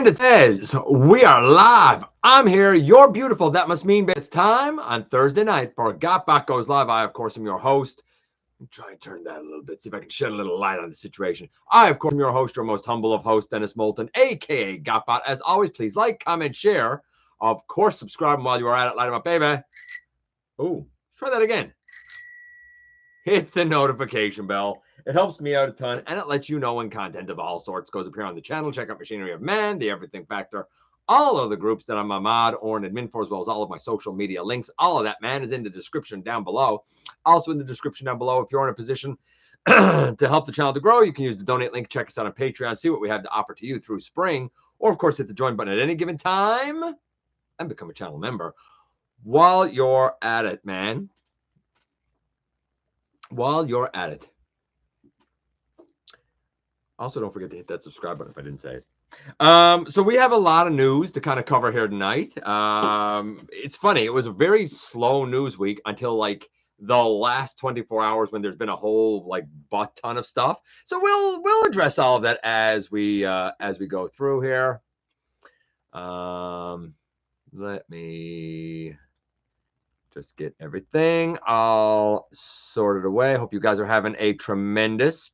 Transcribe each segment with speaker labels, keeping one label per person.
Speaker 1: And it says, we are live. I'm here. You're beautiful. That must mean it's time on Thursday night for GotBot Goes Live. I, of course, am your host. Let me try and turn that a little bit, see if I can shed a little light on the situation. I, of course, am your host, your most humble of hosts, Dennis Moulton, a.k.a. GotBot. As always, please like, comment, share. Of course, subscribe. And while you are at it, light them up, baby. Oh, let's try that again. Hit the notification bell. It helps me out a ton, and it lets you know when content of all sorts goes up here on the channel. Check out Machinery of Man, The Everything Factor, all of the groups that I'm a mod or an admin for, as well as all of my social media links. All of that, man, is in the description down below. Also in the description down below, if you're in a position to help the channel to grow, you can use the donate link. Check us out on Patreon, see what we have to offer to you through spring, or, of course, hit the join button at any given time and become a channel member. While you're at it, man, while you're at it, also don't forget to hit that subscribe button if I didn't say it. So we have a lot of news to kind of cover here tonight. It's funny, it was a very slow news week until like the last 24 hours when there's been a whole like butt ton of stuff. So we'll address all of that as we go through here. Let me just get everything all sorted away. Hope you guys are having a tremendous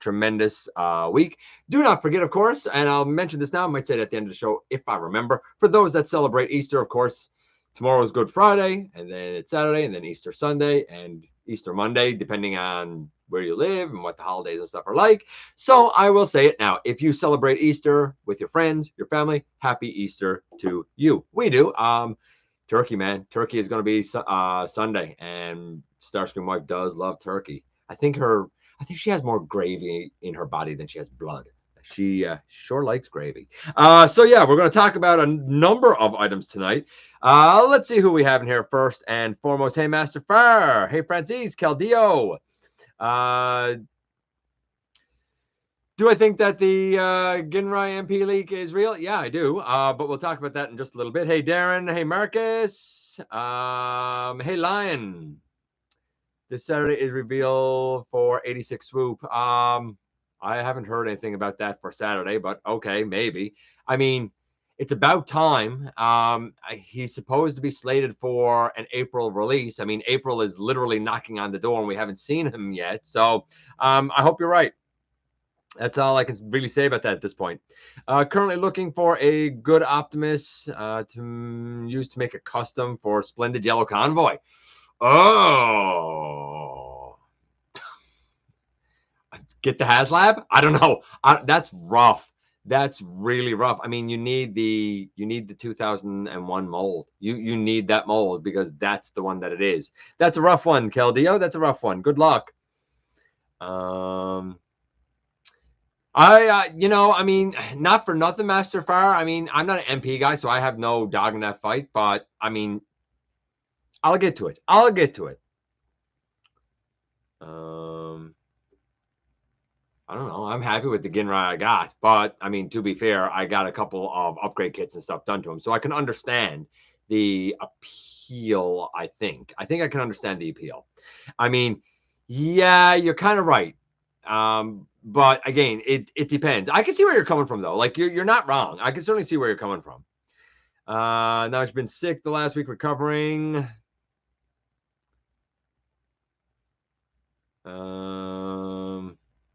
Speaker 1: week. Do not forget, of course, and I'll mention this now. I might say it at the end of the show if I remember. For those that celebrate Easter, of course, tomorrow is Good Friday, and then it's Saturday, and then Easter Sunday, and Easter Monday, depending on where you live and what the holidays and stuff are like. So I will say it now. If you celebrate Easter with your friends, your family, happy Easter to you. We do. Turkey, man. Turkey is going to be Sunday, and Starscream Wife does love turkey. I think she has more gravy in her body than she has blood. She sure likes gravy. So yeah, we're going to talk about a number of items tonight. Let's see who we have in here first and foremost. Hey, Master Fire. Hey, Francis Caldillo. Do I think that the Ginrai MP leak is real? Yeah, I do. But we'll talk about that in just a little bit. Hey, Darren. Hey, Marcus. Hey, Lion. This Saturday is reveal for 86 Swoop. I haven't heard anything about that for Saturday, but okay, maybe. I mean, it's about time. He's supposed to be slated for an April release. I mean, April is literally knocking on the door, and we haven't seen him yet. So I hope you're right. That's all I can really say about that at this point. Currently looking for a good Optimus to use to make a custom for Splendid Yellow Convoy. Oh. Get the HasLab? I don't know. That's rough. That's really rough. I mean, you need the 2001 mold. You need that mold because that's the one that it is. That's a rough one, Keldeo. That's a rough one. Good luck. I mean, not for nothing, Master Fire. I mean, I'm not an MP guy, so I have no dog in that fight. But I mean, I'll get to it. I don't know. I'm happy with the Ginrai I got, but I mean, to be fair, I got a couple of upgrade kits and stuff done to him, so I can understand the appeal. I think I can understand the appeal. I mean, yeah, you're kind of right. But again, it depends. I can see where you're coming from, though. Like you're not wrong. I can certainly see where you're coming from. Now she's been sick the last week, recovering.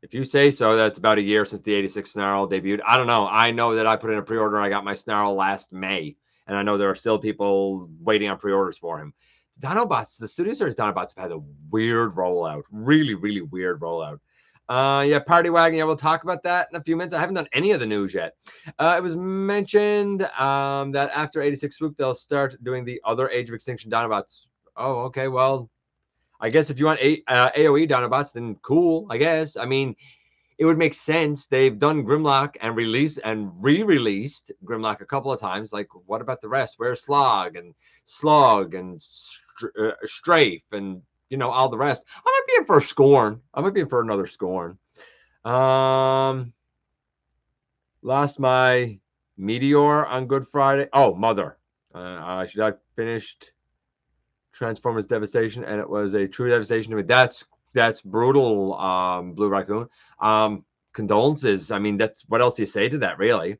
Speaker 1: If you say so, that's about a year since the 86 Snarl debuted. I don't know. I know that I put in a pre-order. I got my Snarl last May, and I know there are still people waiting on pre-orders for him. Dinobots, the Studio Series Dinobots have had a weird rollout. Really, really weird rollout. Yeah, Party Wagon. Yeah, we'll talk about that in a few minutes. I haven't done any of the news yet. It was mentioned that after 86 Swoop, they'll start doing the other Age of Extinction Dinobots. Oh, okay. Well, I guess if you want AOE Dinobots, then cool, I guess. I mean, it would make sense. They've done Grimlock and re-released Grimlock a couple of times. Like, what about the rest? Where's Slug and Strafe and all the rest? I might be in for Scorn. I might be in for another Scorn. Lost my Meteor on Good Friday. Oh, Mother. I should have finished Transformers Devastation, and it was a true devastation to me. That's brutal, Blue Raccoon. Condolences. I mean, that's what else do you say to that, really?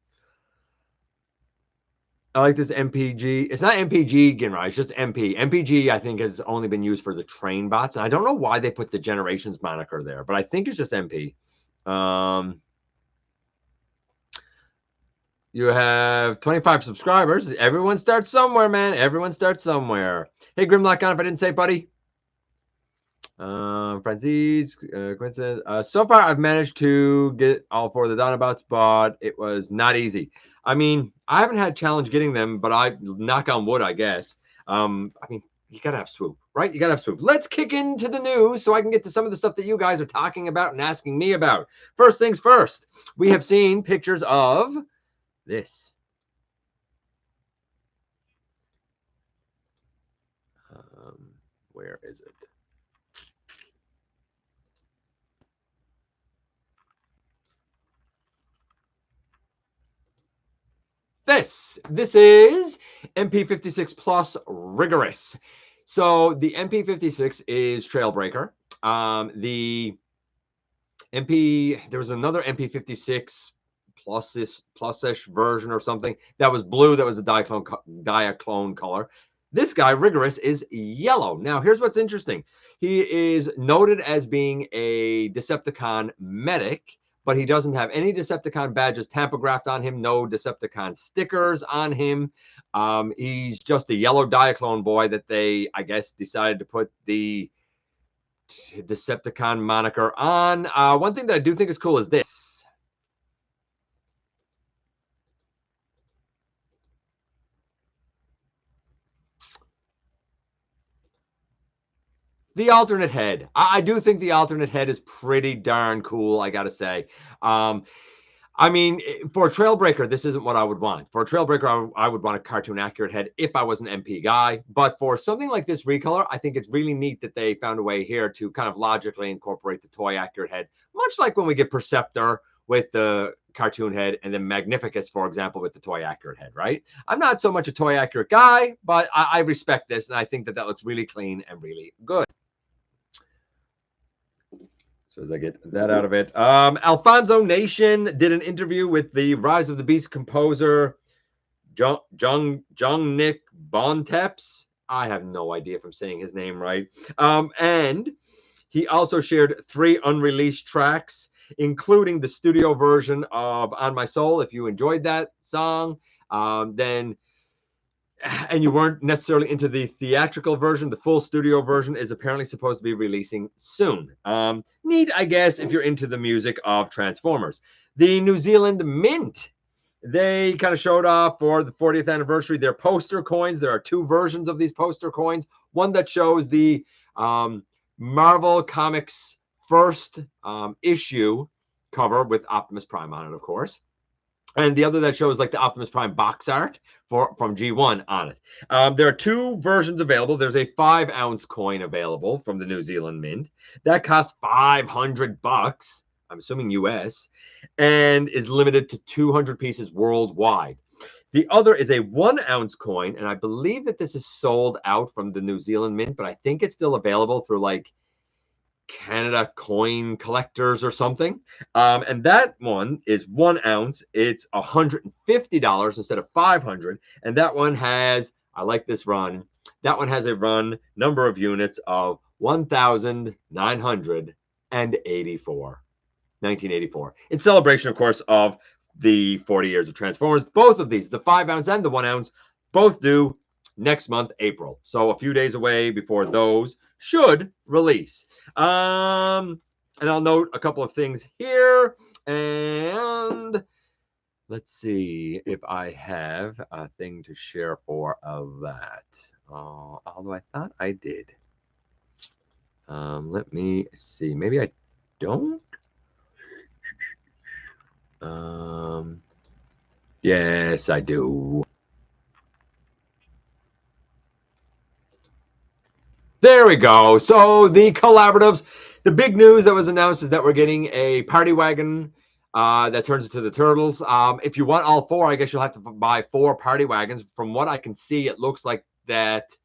Speaker 1: I like this MPG. It's not MPG Ginrai, it's just MP. MPG, I think, has only been used for the train bots. And I don't know why they put the Generations moniker there, but I think it's just MP. You have 25 subscribers. Everyone starts somewhere, man. Everyone starts somewhere. Hey, Grimlock on if I didn't say, buddy. Francis, so far I've managed to get all 4 of the Donabouts, but it was not easy. I mean, I haven't had a challenge getting them, but I knock on wood, I guess. I mean, you gotta have swoop, right? You gotta have swoop. Let's kick into the news so I can get to some of the stuff that you guys are talking about and asking me about. First things first, we have seen pictures of this. Where is it? This is MP56 Plus Rigorous. So the MP56 is Trailbreaker. The there was another MP56 plus-ish version or something that was blue. That was a diaclone color. This guy, Rigorous, is yellow. Now, here's what's interesting. He is noted as being a Decepticon medic, but he doesn't have any Decepticon badges tampographed on him, no Decepticon stickers on him. He's just a yellow Diaclone boy that they, I guess, decided to put the Decepticon moniker on. One thing that I do think is cool is this. The alternate head. I do think the alternate head is pretty darn cool, I gotta say. I mean, for a Trailbreaker, this isn't what I would want. For a Trailbreaker, I would want a cartoon accurate head if I was an MP guy. But for something like this recolor, I think it's really neat that they found a way here to kind of logically incorporate the toy accurate head, much like when we get Perceptor with the cartoon head and then Magnificus, for example, with the toy accurate head, right? I'm not so much a toy accurate guy, but I respect this, and I think that looks really clean and really good. So as I get that out of it, Alfonso Nation did an interview with the Rise of the Beast composer, Nick Bonteps. I have no idea if I'm saying his name right. And he also shared 3 unreleased tracks, including the studio version of On My Soul. If you enjoyed that song, and you weren't necessarily into the theatrical version, the full studio version is apparently supposed to be releasing soon. Neat, I guess, if you're into the music of Transformers. The New Zealand Mint, they kind of showed off for the 40th anniversary their poster coins. There are 2 versions of these poster coins. One that shows the Marvel Comics first issue cover with Optimus Prime on it, of course. And the other that shows like the Optimus Prime box art from G1 on it. There are 2 versions available. There's a 5-ounce coin available from the New Zealand Mint. That costs $500, I'm assuming US, and is limited to 200 pieces worldwide. The other is a 1-ounce coin, and I believe that this is sold out from the New Zealand Mint, but I think it's still available through like Canada Coin Collectors or something. And that one is 1 ounce. It's $150 instead of $500. And that one has, I like this run, that one has a run number of units of 1,984. 1984. In celebration, of course, of the 40 years of Transformers. Both of these, the 5-ounce and the 1-ounce, both due next month, April. So a few days away before those should release. And I'll note a couple of things here. And let's see if I have a thing to share for that. Although I thought I did. Let me see. Maybe I don't. Yes, I do. There we go. So the collaboratives, the big news that was announced is that we're getting a party wagon that turns into the Turtles. If you want all 4, I guess you'll have to buy 4 party wagons. From what I can see, it looks like that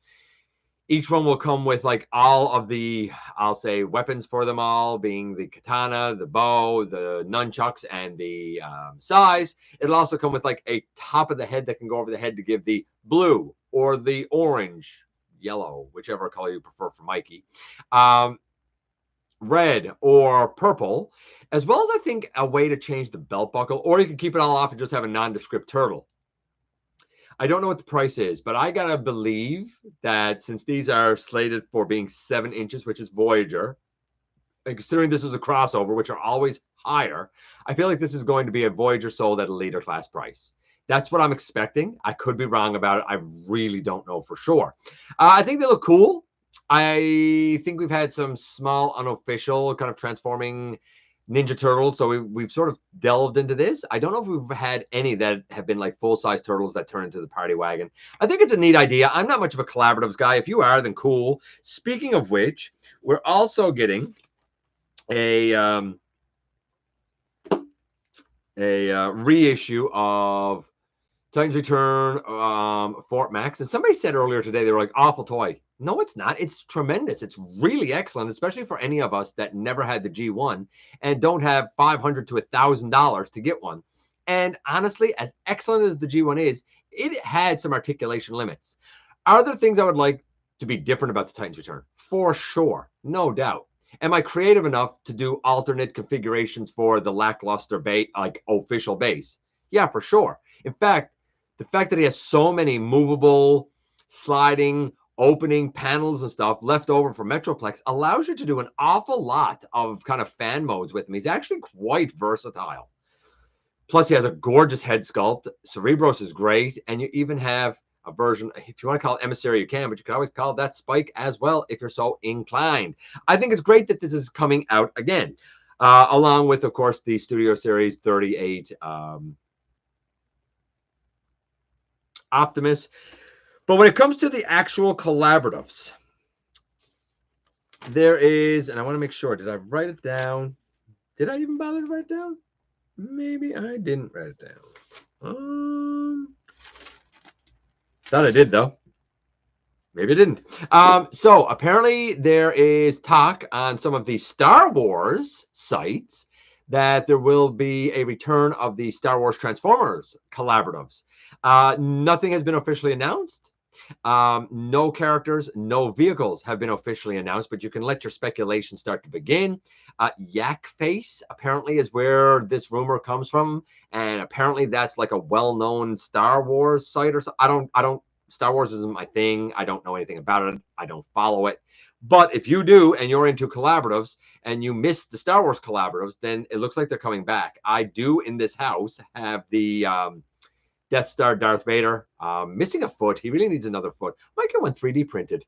Speaker 1: Each one will come with like all of the, I'll say, weapons for them all, being the katana, the bow, the nunchucks, and the sais. It'll also come with like a top of the head that can go over the head to give the blue or the orange, yellow, whichever color you prefer for Mikey, red or purple, as well as I think a way to change the belt buckle, or you can keep it all off and just have a nondescript turtle. I don't know what the price is, but I gotta believe that since these are slated for being 7 inches, which is Voyager, and considering this is a crossover, which are always higher, I feel like this is going to be a Voyager sold at a leader class price. That's what I'm expecting. I could be wrong about it. I really don't know for sure. I think they look cool. I think we've had some small unofficial kind of transforming Ninja Turtles, so we've sort of delved into this. I don't know if we've had any that have been like full-size turtles that turn into the party wagon. I think it's a neat idea. I'm not much of a collaboratives guy. If you are, then cool. Speaking of which, we're also getting a reissue of Titans Return, Fort Max. And somebody said earlier today, they were like, awful toy. No, it's not. It's tremendous. It's really excellent, especially for any of us that never had the G1 and don't have $500 to $1,000 to get one. And honestly, as excellent as the G1 is, it had some articulation limits. Are there things I would like to be different about the Titans Return? For sure. No doubt. Am I creative enough to do alternate configurations for the lackluster base, like official base? Yeah, for sure. In fact, the fact that he has so many movable, sliding, opening panels and stuff left over from Metroplex allows you to do an awful lot of kind of fan modes with him. He's actually quite versatile. Plus, he has a gorgeous head sculpt. Cerebros is great. And you even have a version, if you want to call it Emissary, you can, but you can always call that Spike as well if you're so inclined. I think it's great that this is coming out again, along with, of course, the Studio Series 38 Optimus. But when it comes to the actual collaboratives, there is, and I want to make sure, did I write it down? Did I even bother to write it down? Maybe I didn't write it down. Thought I did, though. Maybe I didn't. So apparently there is talk on some of the Star Wars sites that there will be a return of the Star Wars Transformers collaboratives. Nothing has been officially announced. No characters, no vehicles have been officially announced, but you can let your speculation start to begin. Yak Face apparently is where this rumor comes from, and apparently that's like a well-known Star Wars site or so. I don't. Star Wars isn't my thing. I don't know anything about it. I don't follow it. But if you do and you're into collaboratives and you missed the Star Wars collaboratives, then it looks like they're coming back. I do in this house have the Death Star Darth Vader, missing a foot. He really needs another foot. Might get one 3D printed.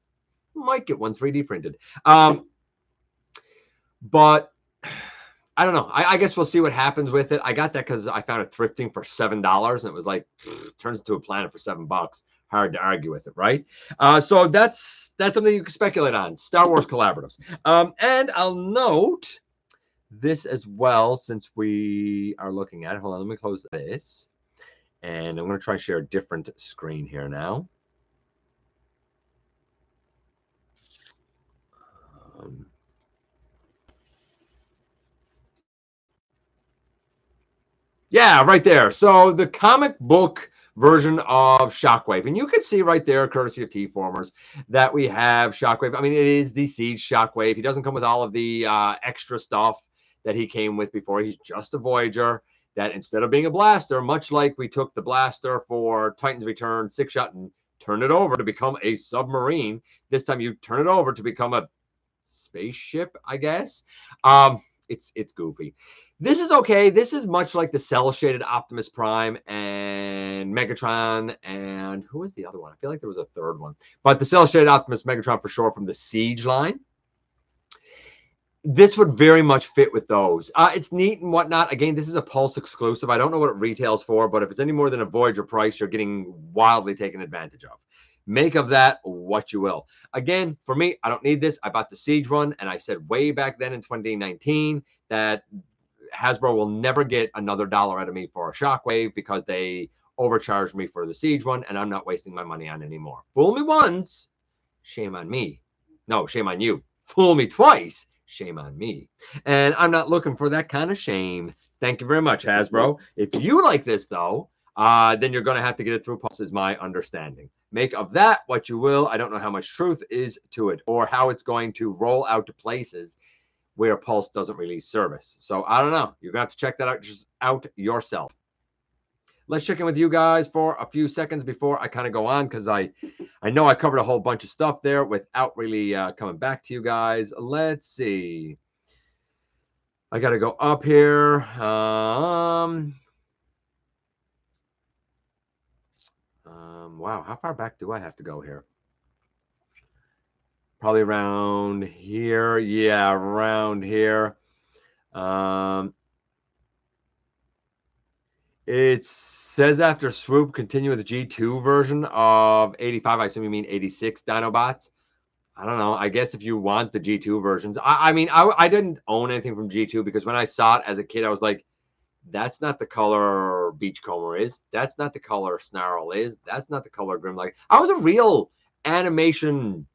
Speaker 1: But I don't know. I guess we'll see what happens with it. I got that because I found it thrifting for $7, and it was like, turns into a planet for $7. Hard to argue with it, right? So that's something you can speculate on. Star Wars collaboratives. And I'll note this as well, since we are looking at it. Hold on, let me close this. And I'm going to try and share a different screen here now. Yeah, right there. So the comic book version of Shockwave. And you can see right there, courtesy of T-Formers, that we have Shockwave. I mean, it is the Siege Shockwave. He doesn't come with all of the extra stuff that he came with before. He's just a Voyager that instead of being a blaster, much like we took the blaster for Titan's Return 6-shot and turned it over to become a submarine, this time you turn it over to become a spaceship, I guess. It's goofy. This is okay. This is much like the cell-shaded Optimus Prime and Megatron, and who was the other one? I feel like there was a third one. But the cell-shaded Optimus Megatron for sure from the Siege line. This would very much fit with those. It's neat and whatnot. Again, this is a Pulse exclusive. I don't know what it retails for, but if it's any more than a Voyager price, you're getting wildly taken advantage of. Make of that what you will. Again, for me, I don't need this. I bought the Siege one, and I said way back then in 2019 that Hasbro will never get another dollar out of me for a Shockwave because they overcharged me for the Siege one, and I'm not wasting my money on anymore. Fool me once, Shame on me. No, shame on you. Fool me twice. Shame on me. And I'm not looking for that kind of shame. Thank you very much, Hasbro. If you like this, though, then you're going to have to get it through Pulse, is my understanding. Make of that what you will. I don't know how much truth is to it or how it's going to roll out to places where Pulse doesn't release service. So I don't know. You're going to have to check that out yourself. Let's check in with you guys for a few seconds before I kind of go on, because I know I covered a whole bunch of stuff there without really coming back to you guys. Let's see. I got to go up here. Wow, how far back do I have to go here? Probably around here. Yeah, around here. It says after swoop, continue with the G2 version of 85. I assume you mean 86 Dinobots. I don't know. I guess if you want the G2 versions. I mean, I didn't own anything from G2 because when I saw it as a kid, I was like, that's not the color Beachcomber is. That's not the color Snarl is. That's not the color Grimlock. I was a real animation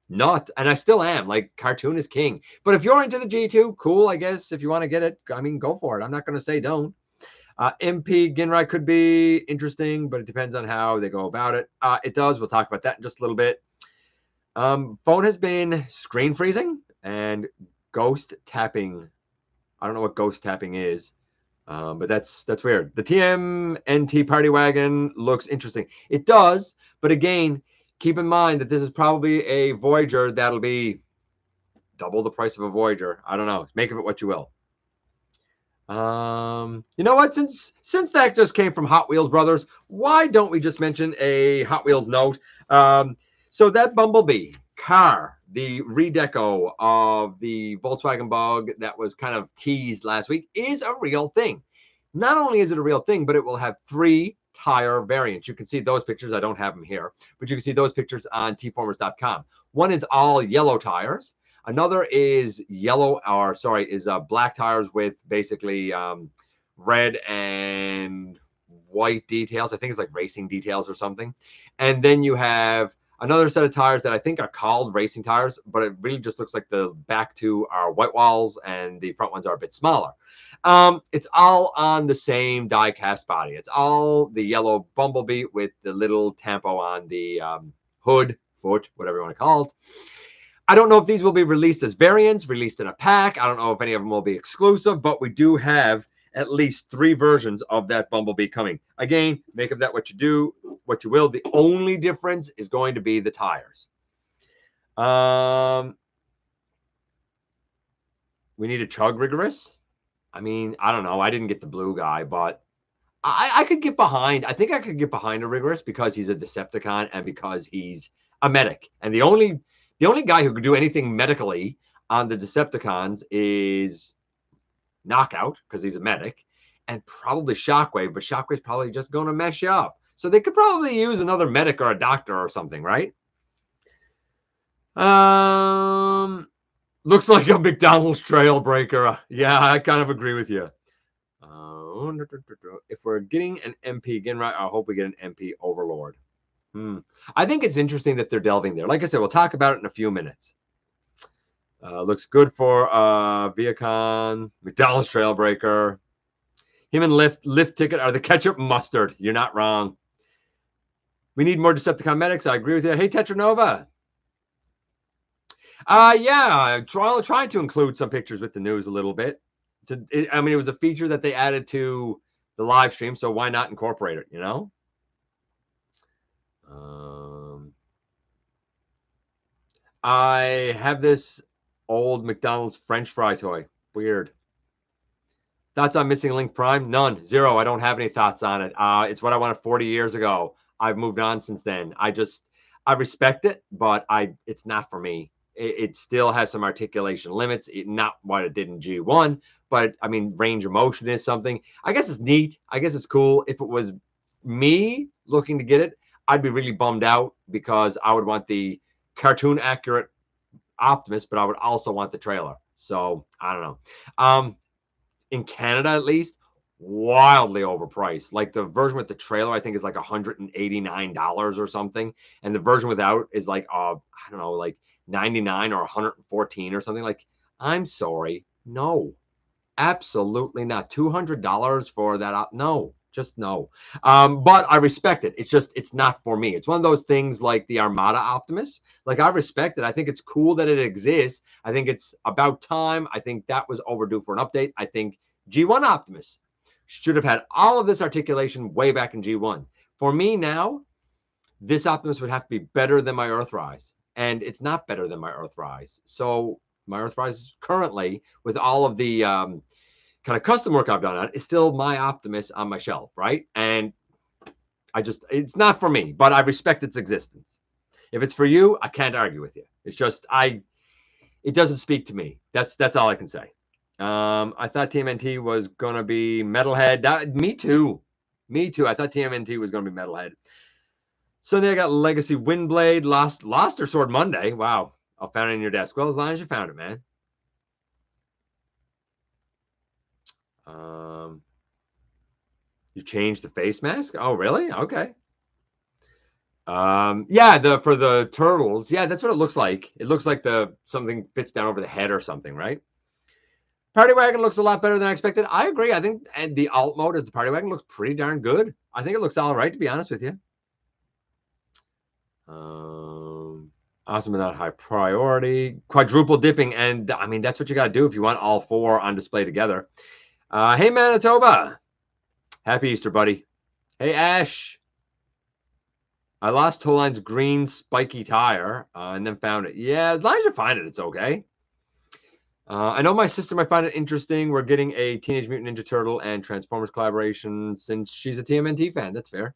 Speaker 1: nut, and I still am. Like, cartoon is king. But if you're into the G2, cool, I guess. If you want to get it, I mean, go for it. I'm not going to say don't. MP Ginrai could be interesting, but it depends on how they go about it. It does. We'll talk about that in just a little bit. Phone has been screen freezing and ghost tapping. I don't know what ghost tapping is, but that's weird. The TMNT party wagon looks interesting. It does, but again, keep in mind that this is probably a Voyager that'll be double the price of a Voyager. I don't know. Make of it what you will. You know what? Since that just came from Hot Wheels Brothers, why don't we just mention a Hot Wheels note? So that Bumblebee car, the redeco of the Volkswagen Bug that was kind of teased last week, is a real thing. Not only is it a real thing, but it will have 3 tire variants. You can see those pictures. I don't have them here, but you can see those pictures on tformers.com. One is all yellow tires. Another is black tires with basically red and white details. I think it's like racing details or something. And then you have another set of tires that I think are called racing tires, but it really just looks like the back 2 are white walls and the front ones are a bit smaller. It's all on the same die-cast body. It's all the yellow Bumblebee with the little tampo on the hood, foot, whatever you want to call it. I don't know if these will be released as variants, released in a pack. I don't know if any of them will be exclusive, but we do have at least 3 versions of that Bumblebee coming. Again, make of that what you will. The only difference is going to be the tires. We need a Chug Rigorous. I mean, I don't know. I didn't get the blue guy, but I could get behind. I think I could get behind a Rigorous because he's a Decepticon and because he's a medic. And the only guy who could do anything medically on the Decepticons is Knockout, because he's a medic, and probably Shockwave, but Shockwave's probably just going to mess you up. So they could probably use another medic or a doctor or something, right? Looks like a McDonald's Trailbreaker. Yeah, I kind of agree with you. If we're getting an MP Ginrai, I hope we get an MP Overlord. I think it's interesting that they're delving there. Like I said, we'll talk about it in a few minutes. Looks good for Viacon, McDonald's Trailbreaker. Him and Lift Ticket are the ketchup mustard. You're not wrong. We need more Decepticon medics. I agree with you. Hey, Tetranova. Yeah, trying to include some pictures with the news a little bit. I mean, it was a feature that they added to the live stream, so why not incorporate it, you know? I have this old McDonald's French fry toy. Weird. Thoughts on Missing Link Prime? None. 0. I don't have any thoughts on it. It's what I wanted 40 years ago. I've moved on since then. I respect it, but it's not for me. It still has some articulation limits. Not what it did in G1, but I mean, range of motion is something. I guess it's neat. I guess it's cool. If it was me looking to get it, I'd be really bummed out because I would want the cartoon accurate Optimus, but I would also want the trailer. So I don't know. In Canada, at least, wildly overpriced. Like the version with the trailer, I think is like $189 or something, and the version without is like I don't know, like 99 or 114 or something. Like, I'm sorry, no, absolutely not. $200 for that? No, just no. But I respect it. It's just, it's not for me. It's one of those things like the Armada Optimus. Like, I respect it. I think it's cool that it exists. I think it's about time. I think that was overdue for an update. I think G1 Optimus should have had all of this articulation way back in G1. For me now, this Optimus would have to be better than my Earthrise. And it's not better than my Earthrise. So my Earthrise currently, with all of the kind of custom work I've done on it, is still my Optimus on my shelf, right? And it's not for me, but I respect its existence. If it's for you, I can't argue with you. It's just, it doesn't speak to me. That's all I can say. I thought TMNT was going to be Metalhead. Me too. Me too. I thought TMNT was going to be Metalhead. Sunday, I got Legacy Windblade. Lost her Sword Monday. Wow. I found it in your desk. Well, as long as you found it, man. You changed the face mask? Oh, really? Okay. Yeah, for the turtles. Yeah, that's what it looks like. It looks like something fits down over the head or something, right? Party Wagon looks a lot better than I expected. I agree. I think and the alt mode as the Party Wagon looks pretty darn good. I think it looks all right, to be honest with you. Awesome but not high priority. Quadruple dipping, and I mean, that's what you got to do if you want all four on display together. Hey, Manitoba. Happy Easter, buddy. Hey, Ash. I lost Toline's green spiky tire and then found it. Yeah, as long as you find it, it's okay. I know my sister might find it interesting. We're getting a Teenage Mutant Ninja Turtle and Transformers collaboration since she's a TMNT fan. That's fair.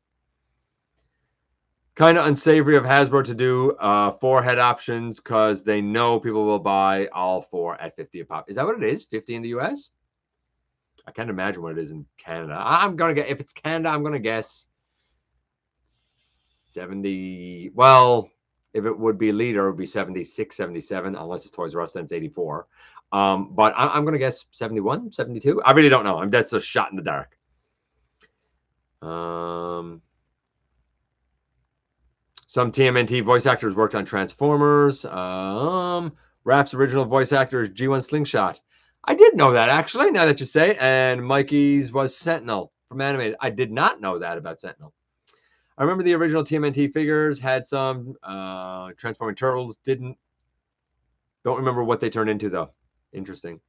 Speaker 1: Kind of unsavory of Hasbro to do 4 head options because they know people will buy all 4 at 50 a pop. Is that what it is? 50 in the US? I can't imagine what it is in Canada. I'm going to get, if it's Canada, I'm going to guess 70. Well, if it would be leader, it would be 76, 77, unless it's Toys R Us, then it's 84. But I'm going to guess 71, 72. I really don't know. That's a shot in the dark. Some TMNT voice actors worked on Transformers. Raph's original voice actor is G1 Slingshot. I did know that, actually, now that you say it. And Mikey's was Sentinel from Animated. I did not know that about Sentinel. I remember the original TMNT figures had some Transforming Turtles. Don't remember what they turned into, though. Interesting.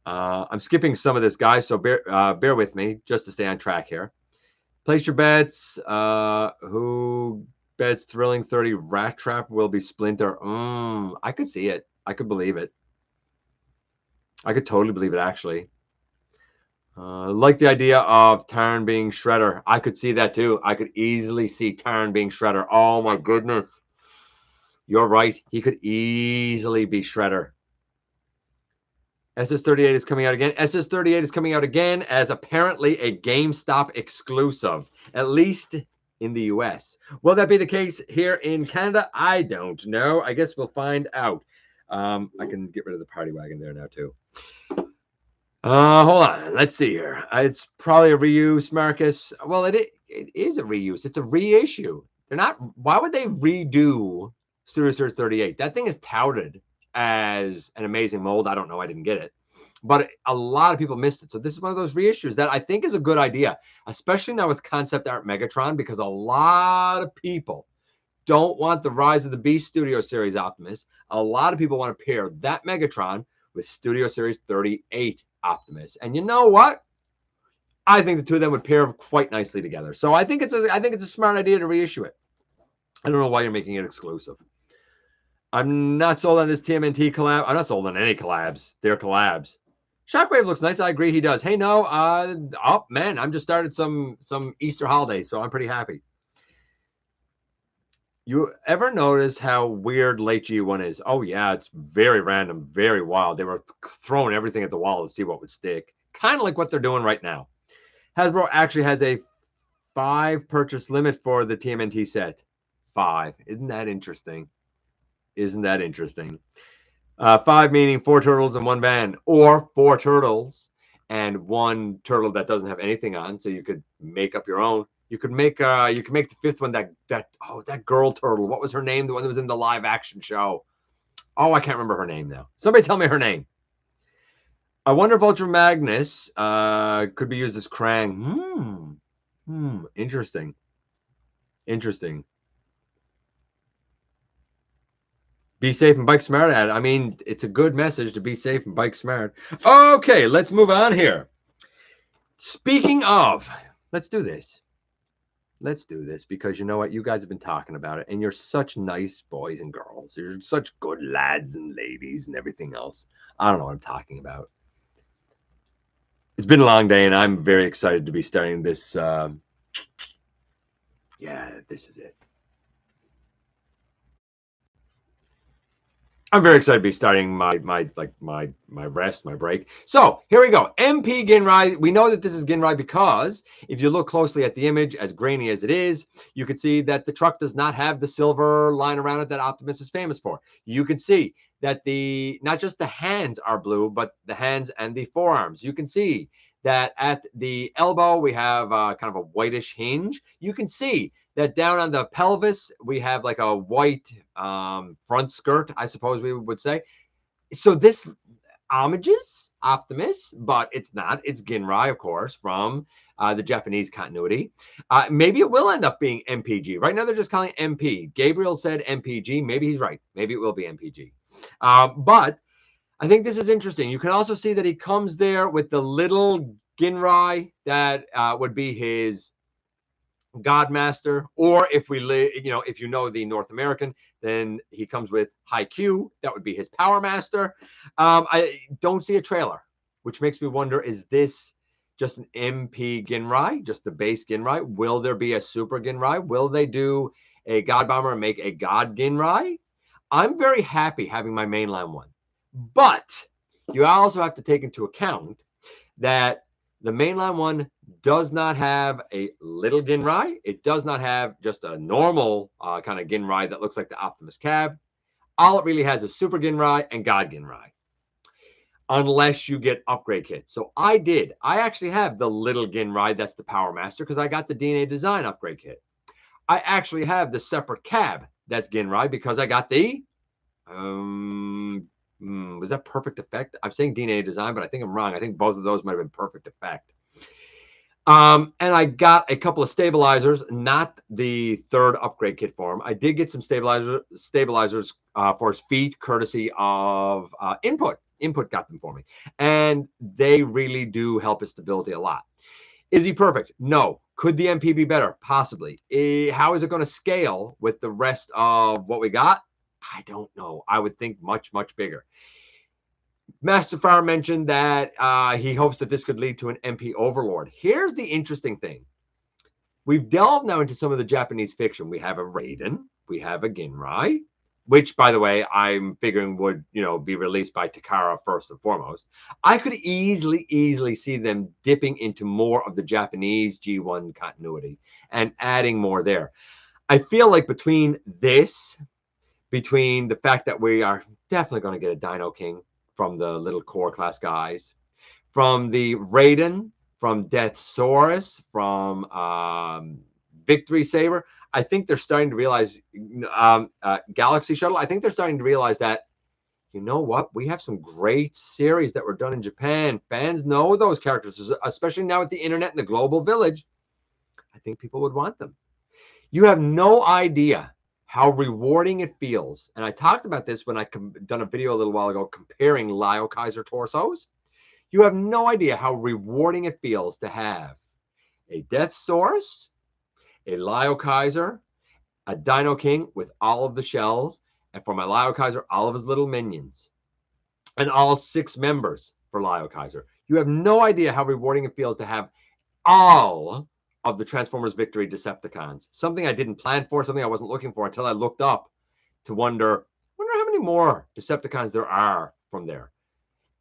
Speaker 1: I'm skipping some of this, guys, so bear with me just to stay on track here. Place your bets. Who bets Thrilling 30 Rat Trap will be Splinter? I could see it. I could believe it. I could totally believe it, actually. Like the idea of Tarn being Shredder. I could see that, too. I could easily see Tarn being Shredder. Oh, my goodness. You're right. He could easily be Shredder. SS38 is coming out again. SS38 is coming out again as apparently a GameStop exclusive, at least in the US. Will that be the case here in Canada? I don't know. I guess we'll find out. I can get rid of the Party Wagon there now, too. Hold on. Let's see here. It's probably a reuse, Marcus. Well, it is a reuse. It's a reissue. They're not. Why would they redo Studio Series 38? That thing is touted as an amazing mold. I don't know. I didn't get it. But a lot of people missed it. So this is one of those reissues that I think is a good idea, especially now with Concept Art Megatron, because a lot of people don't want the Rise of the Beast Studio Series Optimus. A lot of people want to pair that Megatron with Studio Series 38 Optimus. And you know what? I think the two of them would pair quite nicely together. So I think it's a smart idea to reissue it. I don't know why you're making it exclusive. I'm not sold on this TMNT collab. I'm not sold on any collabs. They're collabs. Shockwave looks nice. I agree he does. Hey, no. Oh, man, I'm just started some Easter holidays, so I'm pretty happy. You ever notice how weird late G1 is? Oh, yeah, it's very random, very wild. They were throwing everything at the wall to see what would stick. Kind of like what they're doing right now. Hasbro actually has a 5 purchase limit for the TMNT set. 5. Isn't that interesting? Isn't that interesting? 5 meaning 4 turtles and 1 band, or 4 turtles and one turtle that doesn't have anything on, so you could make up your own. You could make the fifth one that girl turtle. What was her name? The one that was in the live action show. Oh, I can't remember her name now. Somebody tell me her name. I wonder if Ultra Magnus could be used as Krang. Interesting. Interesting. Be safe and bike smart. I mean, it's a good message to be safe and bike smart. Okay, let's move on here. Speaking of, let's do this. Let's do this because you know what? You guys have been talking about it, and you're such nice boys and girls. You're such good lads and ladies and everything else. I don't know what I'm talking about. It's been a long day, and I'm very excited to be starting this. Yeah, this is it. I'm very excited to be starting my rest, my break. So here we go. MP Ginrai. We know that this is Ginrai because if you look closely at the image, as grainy as it is, you can see that the truck does not have the silver line around it that Optimus is famous for. You can see that not just the hands are blue, but the hands and the forearms. You can see that at the elbow we have kind of a whitish hinge. You can see that down on the pelvis we have like a white front skirt, I suppose we would say. So this homages Optimus, but it's not. It's Ginrai, of course, from the Japanese continuity. Maybe it will end up being MPG. Right now they're just calling it MP. Gabriel said MPG. Maybe he's right. Maybe it will be MPG. But I think this is interesting. You can also see that he comes there with the little Ginrai that would be his Godmaster, or if if you know the North American, then he comes with High Q. That would be his Power Master. I don't see a trailer, which makes me wonder: is this just an MP Ginrai, just the base Ginrai? Will there be a Super Ginrai? Will they do a God Bomber and make a God Ginrai? I'm very happy having my mainline one, but you also have to take into account that the mainline one does not have a little Ginrai. It does not have just a normal kind of Ginrai that looks like the Optimus cab. All it really has is Super Ginrai and God Ginrai, unless you get upgrade kits. So I actually have the little Ginrai that's the Power Master because I got the DNA Design upgrade kit. I actually have the separate cab that's Ginrai because I got the was that Perfect Effect? I'm saying DNA Design, but I think I'm wrong. I think both of those might have been Perfect Effect. And I got a couple of stabilizers, not the third upgrade kit for him. I did get some stabilizers for his feet, courtesy of Input. Input got them for me. And they really do help his stability a lot. Is he perfect? No. Could the MP be better? Possibly. How is it going to scale with the rest of what we got? I don't know. I would think much, much bigger. Master Farr mentioned that he hopes that this could lead to an MP overlord. Here's the interesting thing. We've delved now into some of the Japanese fiction. We have a Raiden. We have a Ginrai, which, by the way, I'm figuring would, be released by Takara first and foremost. I could easily see them dipping into more of the Japanese G1 continuity and adding more there. I feel like between the fact that we are definitely going to get a Dino King from the little core class guys, from the Raiden, from Deathsaurus, from Victory Saber, I think they're starting to realize, Galaxy Shuttle, I think they're starting to realize that, you know what, we have some great series that were done in Japan. Fans know those characters, especially now with the internet and the global village. I think people would want them. You have no idea how rewarding it feels. And I talked about this when I done a video a little while ago comparing Lyle Kaiser torsos. You have no idea how rewarding it feels to have a Deathsaurus, a Lyle Kaiser, a Dino King with all of the shells, and for my Lyle Kaiser, all of his little minions, and all 6 members for Lyle Kaiser. You have no idea how rewarding it feels to have all of the Transformers Victory Decepticons. Something I didn't plan for, something I wasn't looking for until I looked up to wonder how many more Decepticons there are from there.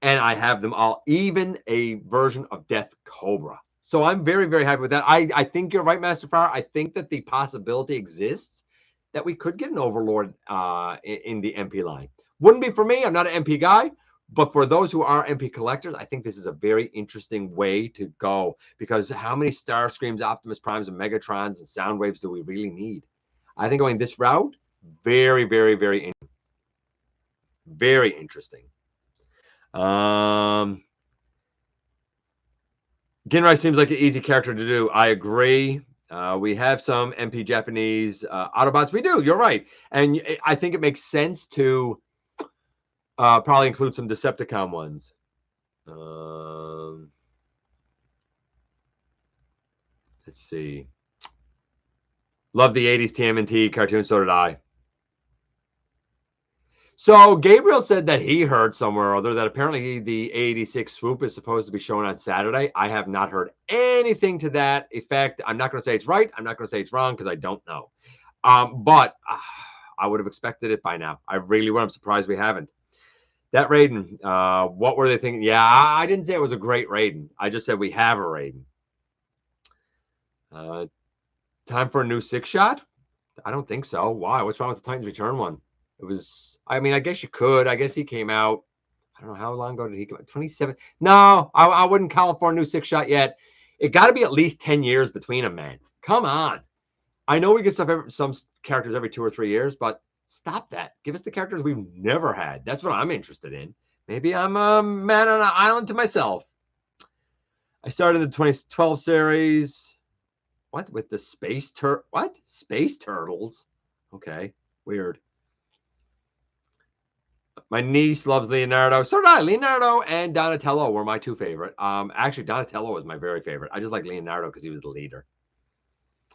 Speaker 1: And I have them all, even a version of Death Cobra. So I'm very, very happy with that. I think you're right, Master Farr. I think that the possibility exists that we could get an Overlord in the MP line. Wouldn't be for me. I'm not an MP guy. But for those who are MP collectors, I think this is a very interesting way to go, because how many Starscreams, Optimus Primes, and Megatrons and Soundwaves do we really need? I think going this route, very, very, very, very interesting. Ginrai seems like an easy character to do. I agree. We have some MP Japanese Autobots. We do. You're right. And I think it makes sense to probably include some Decepticon ones. Let's see. Love the 80s TMNT cartoon. So did I. So Gabriel said that he heard somewhere or other that apparently the 86 swoop is supposed to be shown on Saturday. I have not heard anything to that effect. I'm not going to say it's right. I'm not going to say it's wrong because I don't know. But I would have expected it by now. I really would. I'm surprised we haven't. That Raiden, what were they thinking? Yeah, I didn't say it was a great Raiden. I just said we have a Raiden. Time for a new 6-shot? I don't think so. Why? What's wrong with the Titans Return one? It was, I mean, I guess you could. I guess he came out, I don't know, how long ago did he come out? 27? No, I wouldn't call for a new 6-shot yet. It got to be at least 10 years between them, man. Come on. I know we get some characters every 2 or 3 years, but stop that. Give us the characters we've never had. That's what I'm interested in. Maybe I'm a man on an island to myself. I started the 2012 series. What? With the Space Turtles? Okay, weird. My niece loves Leonardo. So did I. Leonardo and Donatello were my two favorite. Actually, Donatello was my very favorite. I just like Leonardo because he was the leader.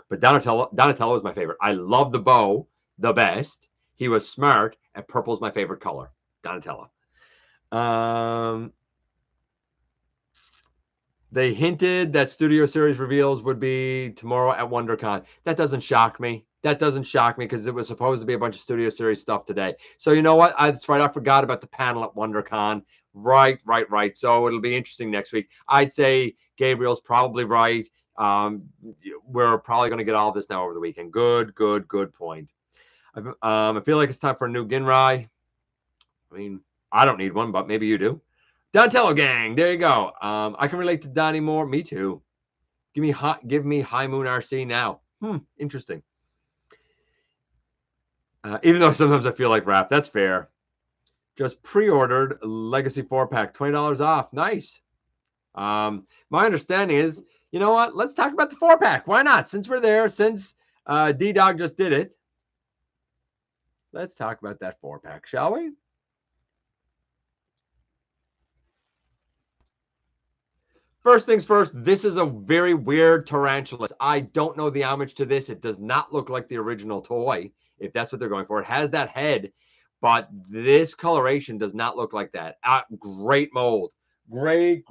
Speaker 1: But Donatello was my favorite. I love the bow the best. He was smart, and purple is my favorite color. Donatello. They hinted that Studio Series reveals would be tomorrow at WonderCon. That doesn't shock me. That doesn't shock me because it was supposed to be a bunch of Studio Series stuff today. So you know what? That's right. I forgot about the panel at WonderCon. Right. So it'll be interesting next week. I'd say Gabriel's probably right. We're probably going to get all of this now over the weekend. Good point. I feel like it's time for a new Ginrai. I mean, I don't need one, but maybe you do. Donatello gang, there you go. I can relate to Donnie more. Me too. Give me High Moon RC now. Interesting. Even though sometimes I feel like rap, that's fair. Just pre-ordered Legacy 4-pack, $20 off. Nice. My understanding is, you know what? Let's talk about the 4-pack. Why not? Since we're there, since D-Dog just did it, let's talk about that 4-pack, shall we? First things first, this is a very weird Tarantulas. I don't know the homage to this. It does not look like the original toy, if that's what they're going for. It has that head, but this coloration does not look like that. Great mold. Great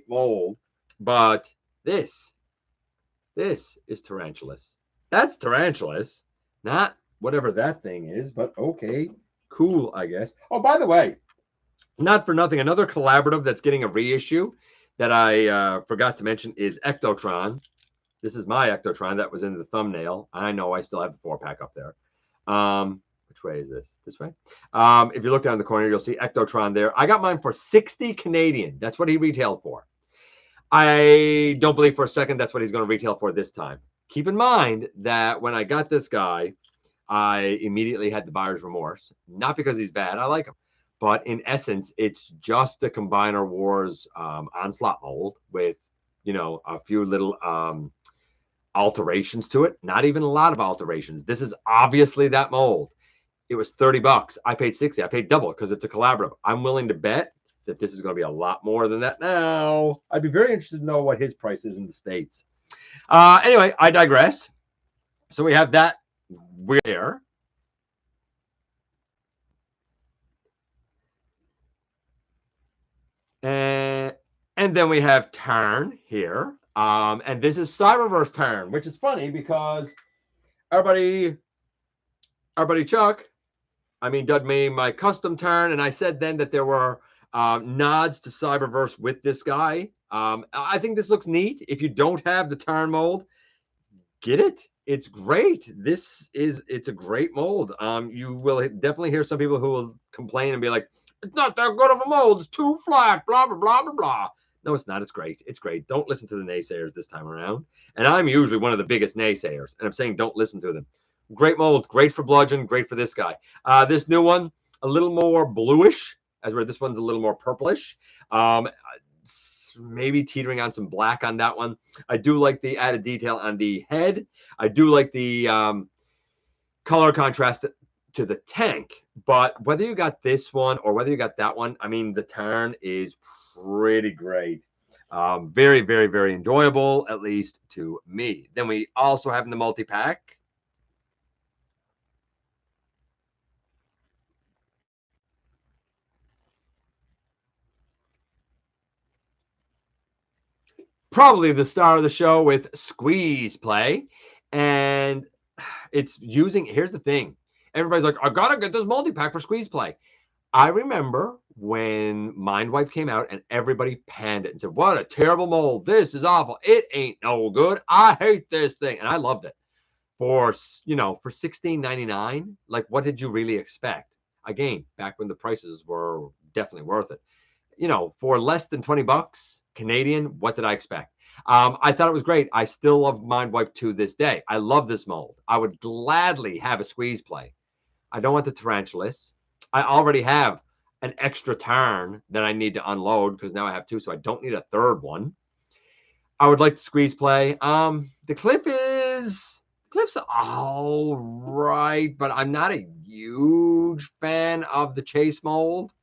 Speaker 1: mold. But this is Tarantulas. That's Tarantulas, not whatever that thing is, but okay, cool, I guess. Oh, by the way, not for nothing, another collaborative that's getting a reissue that I forgot to mention is Ectotron. This is my Ectotron that was in the thumbnail. I know I still have the 4-pack up there. Which way is this? This way? If you look down in the corner, you'll see Ectotron there. I got mine for 60 Canadian. That's what he retailed for. I don't believe for a second that's what he's going to retail for this time. Keep in mind that when I got this guy, I immediately had the buyer's remorse. Not because he's bad. I like him. But in essence, it's just the Combiner Wars Onslaught mold with, you know, a few little alterations to it. Not even a lot of alterations. This is obviously that mold. It was $30. I paid 60. I paid double because it's a collaborative. I'm willing to bet that this is going to be a lot more than that now. I'd be very interested to know what his price is in the States. Anyway, I digress. So we have that where. And then we have Tarn here. And this is Cyberverse Tarn, which is funny because everybody Chuck, did me my custom Tarn, and I said then that there were nods to Cyberverse with this guy. I think this looks neat. If you don't have the Tarn mold, get it. It's great. It's a great mold. You will definitely hear some people who will complain and be like, It's not that good of a mold. It's too flat, blah, blah, blah, blah, blah. No, it's not. It's great. It's great. Don't listen to the naysayers this time around. And I'm usually one of the biggest naysayers. And I'm saying don't listen to them. Great mold. Great for bludgeon. Great for this guy. This new one, a little more bluish, as where this one's a little more purplish. Maybe teetering on some black on that one. I do like the added detail on the head. I do like the color contrast to the tank. But whether you got this one or whether you got that one, I mean, the turn is pretty great. Very, very, very enjoyable, at least to me. Then we also have in the multi-pack. Probably the star of the show with Squeeze Play. And it's using, here's the thing. Everybody's like, I gotta get this multi-pack for Squeeze Play. I remember when Mindwipe came out and everybody panned it and said, what a terrible mold. This is awful. It ain't no good. I hate this thing. And I loved it. For, you know, for $16.99, like, what did you really expect? Again, back when the prices were definitely worth it. You know, for less than 20 bucks Canadian, what did I expect? I thought it was great. I still love Mindwipe to this day. I love this mold. I would gladly have a Squeeze Play. I don't want the Tarantulas. I already have an extra turn that I need to unload because now I have two, so I don't need a third one. I would like the Squeeze Play. The Cliff's all right, but I'm not a huge fan of the Chase mold.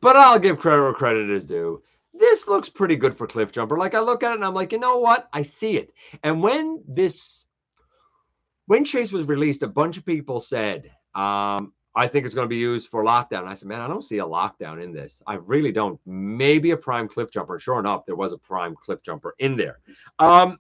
Speaker 1: But I'll give credit where credit is due. This looks pretty good for Cliff Jumper. Like, I look at it and I'm like, you know what? I see it. And when Chase was released, a bunch of people said, I think it's going to be used for lockdown. I said, man, I don't see a lockdown in this. I really don't. Maybe a prime Cliff Jumper. Sure enough, there was a prime Cliff Jumper in there. I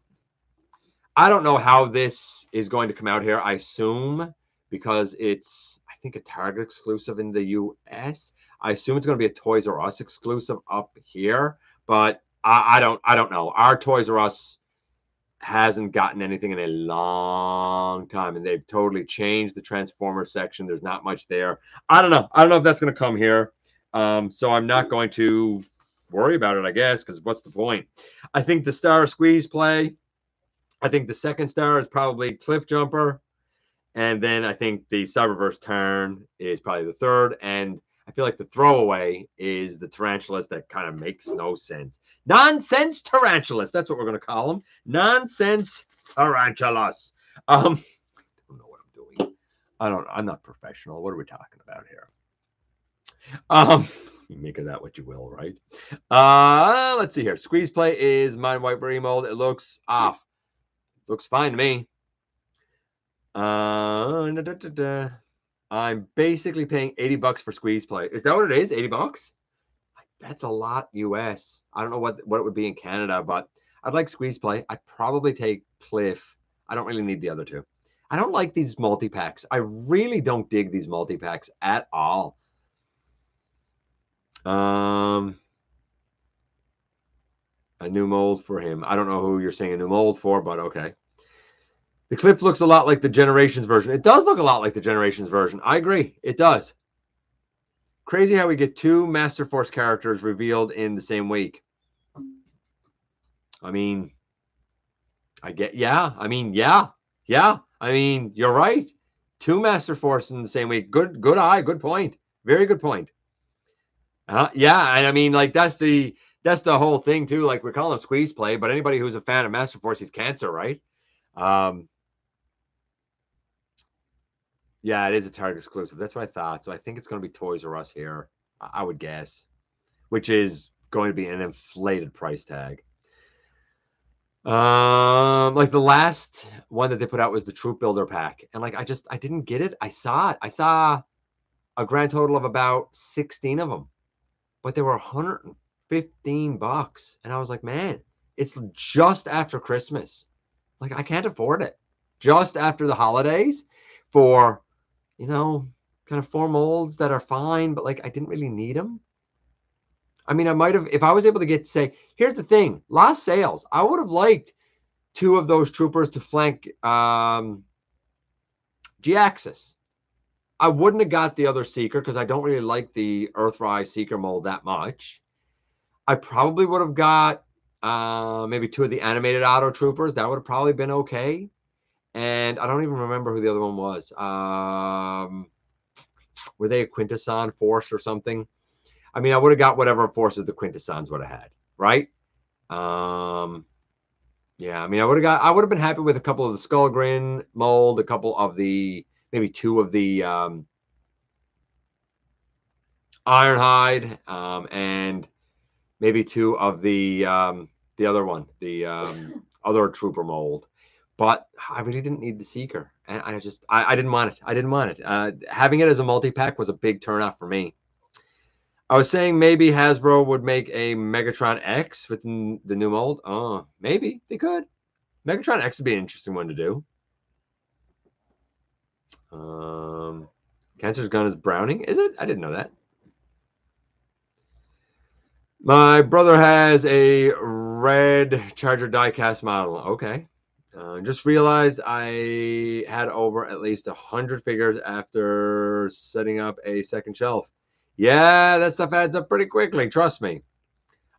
Speaker 1: don't know how this is going to come out here. I assume because it's, I think, a Target exclusive in the US. I assume it's going to be a Toys R Us exclusive up here, but I don't know. Our Toys R Us hasn't gotten anything in a long time, and they've totally changed the Transformers section. There's not much there. I don't know. I don't know if that's going to come here. So I'm not going to worry about it, I guess, because what's the point? I think the Star Squeeze Play. I think the second star is probably Cliff Jumper. And then I think the Cyberverse turn is probably the third. And I feel like the throwaway is the Tarantulas that kind of makes no sense. Nonsense Tarantulas. That's what we're going to call them. Nonsense Tarantulas. I don't know what I'm doing. I'm not professional. What are we talking about here? You make of that what you will, right? Let's see here. Squeeze Play is Mindwipe remold. It looks off. Looks fine to me. I'm basically paying 80 bucks for Squeeze Play. Is that what it is? 80 bucks? That's a lot US. I don't know what it would be in Canada, but I'd like Squeeze Play. I'd probably take Cliff. I don't really need the other two. I don't like these multi-packs. I really don't dig these multi-packs at all. A new mold for him. I don't know who you're saying a new mold for, but okay. The Cliff looks a lot like the Generations version. It does look a lot like the Generations version. I agree. It does. Crazy how we get two Master Force characters revealed in the same week. I mean, yeah. I mean, yeah. I mean, you're right. Two Master Force in the same week. Good eye. Good point. Very good point. Yeah, and I mean, like, that's the whole thing too. Like, we call him Squeeze Play, but anybody who's a fan of Master Force, he's Cancer, right? Yeah, it is a Target exclusive. That's what I thought. So I think it's going to be Toys R Us here, I would guess, which is going to be an inflated price tag. Like the last one that they put out was the Troop Builder pack, and like I didn't get it. I saw it. I saw a grand total of about 16 of them, but they were 115 bucks, and I was like, man, it's just after Christmas. Like, I can't afford it. Just after the holidays for, you know, kind of 4 molds that are fine, but like I didn't really need them. I mean, I might have, if I was able to get, say, here's the thing, lost sales. I would have liked 2 of those troopers to flank G-Axis. I wouldn't have got the other Seeker because I don't really like the Earthrise Seeker mold that much. I probably would have got maybe 2 of the animated Auto Troopers. That would have probably been okay. And I don't even remember who the other one was. Were they a Quintesson force or something? I mean, I would have got whatever forces the Quintessons would have had, right? Yeah, I mean, I would have been happy with a couple of the Skullgrin mold, a couple of the, maybe 2 of the Ironhide, and maybe 2 of the other one, the other trooper mold. But I really didn't need the Seeker, and I didn't want it. I didn't want it. Having it as a multi-pack was a big turnoff for me. I was saying maybe Hasbro would make a Megatron X with the new mold. Oh, maybe they could. Megatron X would be an interesting one to do. Cancer's gun is Browning. Is it? I didn't know that. My brother has a red Charger diecast model. Okay. Just realized I had over at least 100 figures after setting up a second shelf. Yeah, that stuff adds up pretty quickly. Trust me.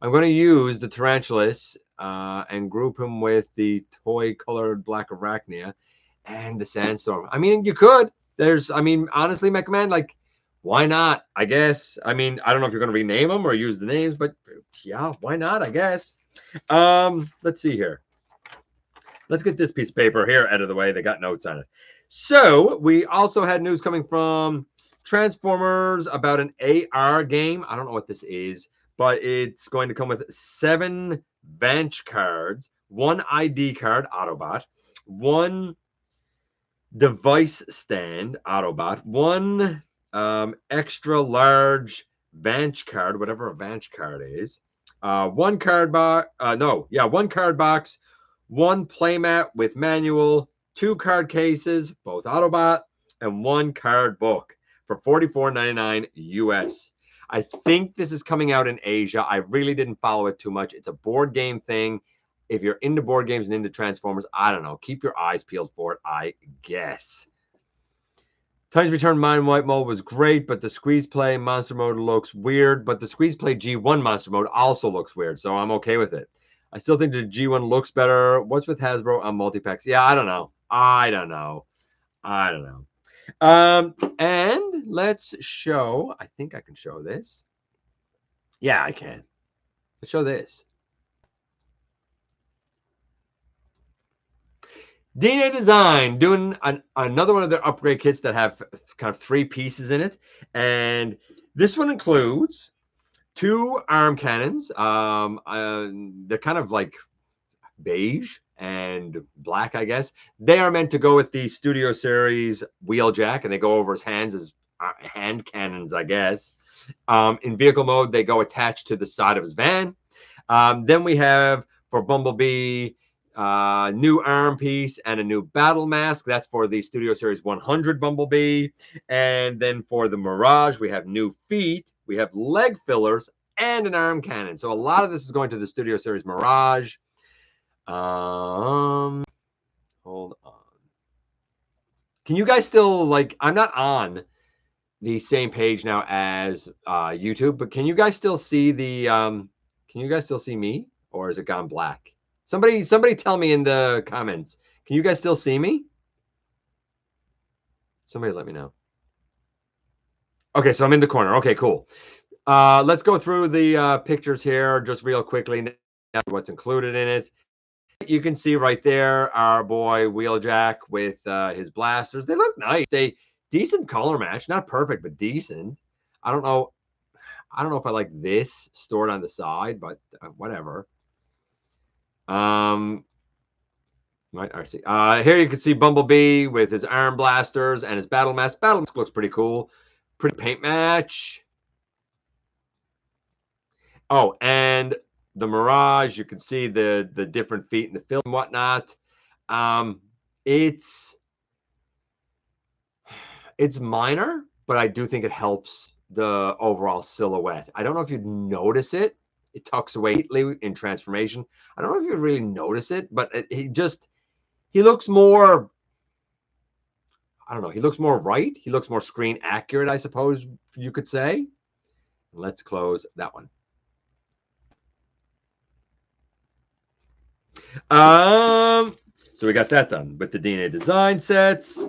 Speaker 1: I'm going to use the Tarantulas and group him with the toy-colored Black Arachnia and the Sandstorm. I mean, you could. Honestly, McMahon, like, why not? I guess. I mean, I don't know if you're going to rename them or use the names, but yeah, why not? I guess. Let's see here. Let's get this piece of paper here out of the way. They got notes on it. So we also had news coming from Transformers about an AR game. I don't know what this is, but it's going to come with 7 bench cards, 1 ID card, Autobot, 1 device stand, Autobot, 1 extra large bench card, whatever a bench card is, 1 card box, 1 card box, 1 playmat with manual, 2 card cases, both Autobot, and 1 card book for $44.99 US. I think this is coming out in Asia. I really didn't follow it too much. It's a board game thing. If you're into board games and into Transformers, I don't know. Keep your eyes peeled for it, I guess. Titans Return Mind Wipe mode was great, but the Squeeze Play monster mode looks weird. But the Squeeze Play G1 monster mode also looks weird, so I'm okay with it. I still think the G1 looks better. What's with Hasbro on multi-packs? Yeah, I don't know. And let's show, I think I can show this. Yeah, I can. Let's show this. DNA Design doing another one of their upgrade kits that have kind of 3 pieces in it. And this one includes 2 arm cannons. They're kind of like beige and black, I guess. They are meant to go with the Studio Series Wheeljack, and they go over his hands as hand cannons, I guess. In vehicle mode, they go attached to the side of his van. Then we have for Bumblebee, new arm piece and a new battle mask. That's for the Studio Series 100 Bumblebee. And then for the Mirage, we have new feet, we have leg fillers, and an arm cannon. So a lot of this is going to the Studio Series Mirage. Hold on. Can you guys still, like, I'm not on the same page now as YouTube, but can you guys still see the can you guys still see me, or is it gone black? Somebody tell me in the comments. Can you guys still see me? Somebody let me know. Okay, so I'm in the corner. Okay, cool. Let's go through the pictures here just real quickly. What's included in it. You can see right there our boy Wheeljack with his blasters. They look nice. They decent color match, not perfect, but decent. I don't know if I like this stored on the side, but whatever. Right, I see. Here you can see Bumblebee with his arm blasters and his battle mask. Battle mask looks pretty cool. Pretty paint match. Oh, and the Mirage, you can see the different feet in the film and whatnot. It's minor, but I do think it helps the overall silhouette. I don't know if you'd notice it It tucks away neatly in transformation. I don't know if you really notice it, but he looks more, I don't know, he looks more right. He looks more screen accurate, I suppose you could say. Let's close that one. So we got that done with the DNA design sets.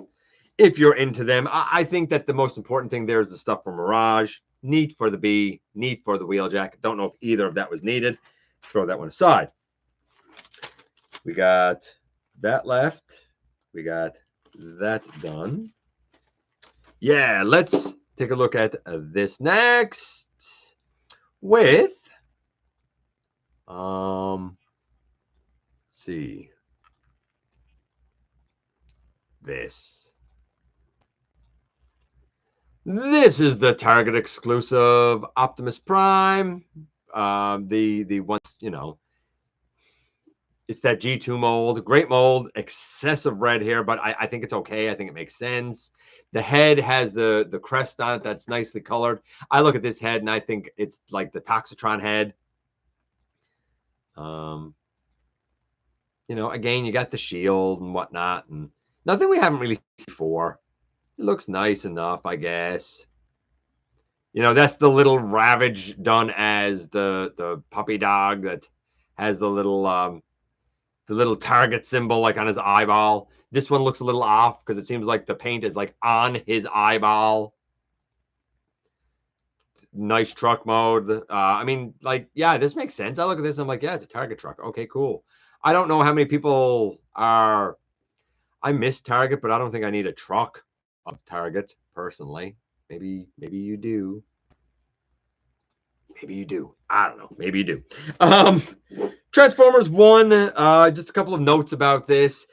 Speaker 1: If you're into them, I think that the most important thing there is the stuff from Mirage. Neat for the B, neat for the Wheeljack. Don't know if either of that was needed. Throw that one aside. We got that left. We got that done. Yeah, let's take a look at this next with let's see. This is the Target exclusive Optimus Prime. The ones, you know, it's that G2 mold, great mold, excessive red here, but I think it's okay. I think it makes sense. The head has the crest on it that's nicely colored. I look at this head and I think it's like the Toxitron head. You know, again, you got the shield and whatnot, and nothing we haven't really seen before. It looks nice enough, I guess. You know, that's the little Ravage done as the puppy dog that has the little target symbol like on his eyeball. This one looks a little off because it seems like the paint is like on his eyeball. Nice truck mode. I mean, like, yeah, this makes sense. I look at this, I'm like, yeah, it's a Target truck. Okay, cool. I don't know how many people are. I miss Target, but I don't think I need a truck of Target personally. Maybe you do. Maybe you do. I don't know. Maybe you do. Transformers 1, just a couple of notes about this.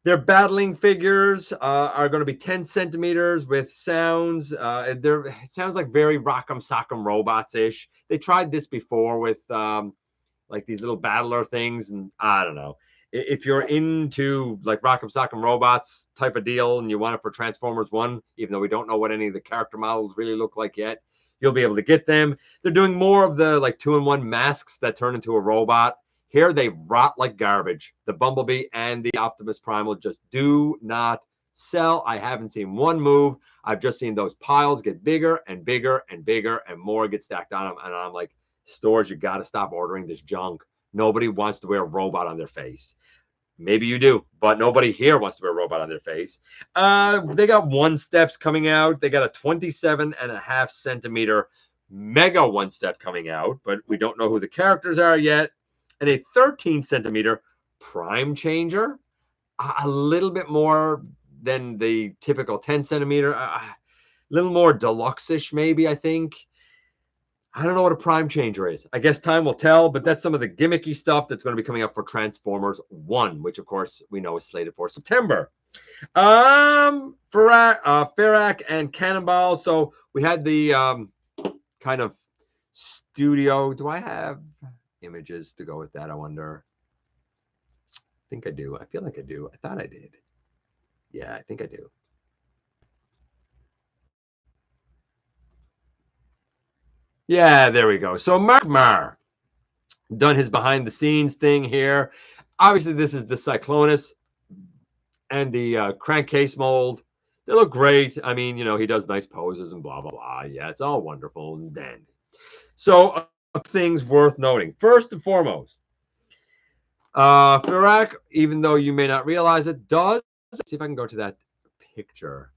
Speaker 1: Their battling figures are going to be 10 centimeters with sounds. It sounds like very Rock'em Sock'em Robots-ish. They tried this before with like these little battler things, and I don't know. If you're into like Rock'em Sock'em Robots type of deal and you want it for Transformers 1, even though we don't know what any of the character models really look like yet, you'll be able to get them. They're doing more of the like 2-in-1 masks that turn into a robot. Here they rot like garbage. The Bumblebee and the Optimus Primal just do not sell. I haven't seen one move. I've just seen those piles get bigger and bigger and bigger and more get stacked on them. And I'm like, stores, you got to stop ordering this junk. Nobody wants to wear a robot on their face. Maybe you do, but nobody here wants to wear a robot on their face. They got 1-steps coming out. They got a 27.5 centimeter mega 1-step coming out, but we don't know who the characters are yet. And a 13 centimeter prime changer, a little bit more than the typical 10 centimeter, a little more deluxe-ish maybe, I think. I don't know what a prime changer is. I guess time will tell, but that's some of the gimmicky stuff that's going to be coming up for Transformers 1, which of course we know is slated for September. Ferak and Cannonball. So we had the kind of studio. Do I have images to go with that? I wonder. I think I do. I feel like I do. I thought I did. Yeah, I think I do. Yeah, there we go. So Mark Marr done his behind the scenes thing here. Obviously, this is the Cyclonus and the crankcase mold. They look great. I mean, you know, he does nice poses and blah, blah, blah. Yeah, it's all wonderful and dandy. So things worth noting. First and foremost, Ferak, even though you may not realize it, does. Let's see if I can go to that picture.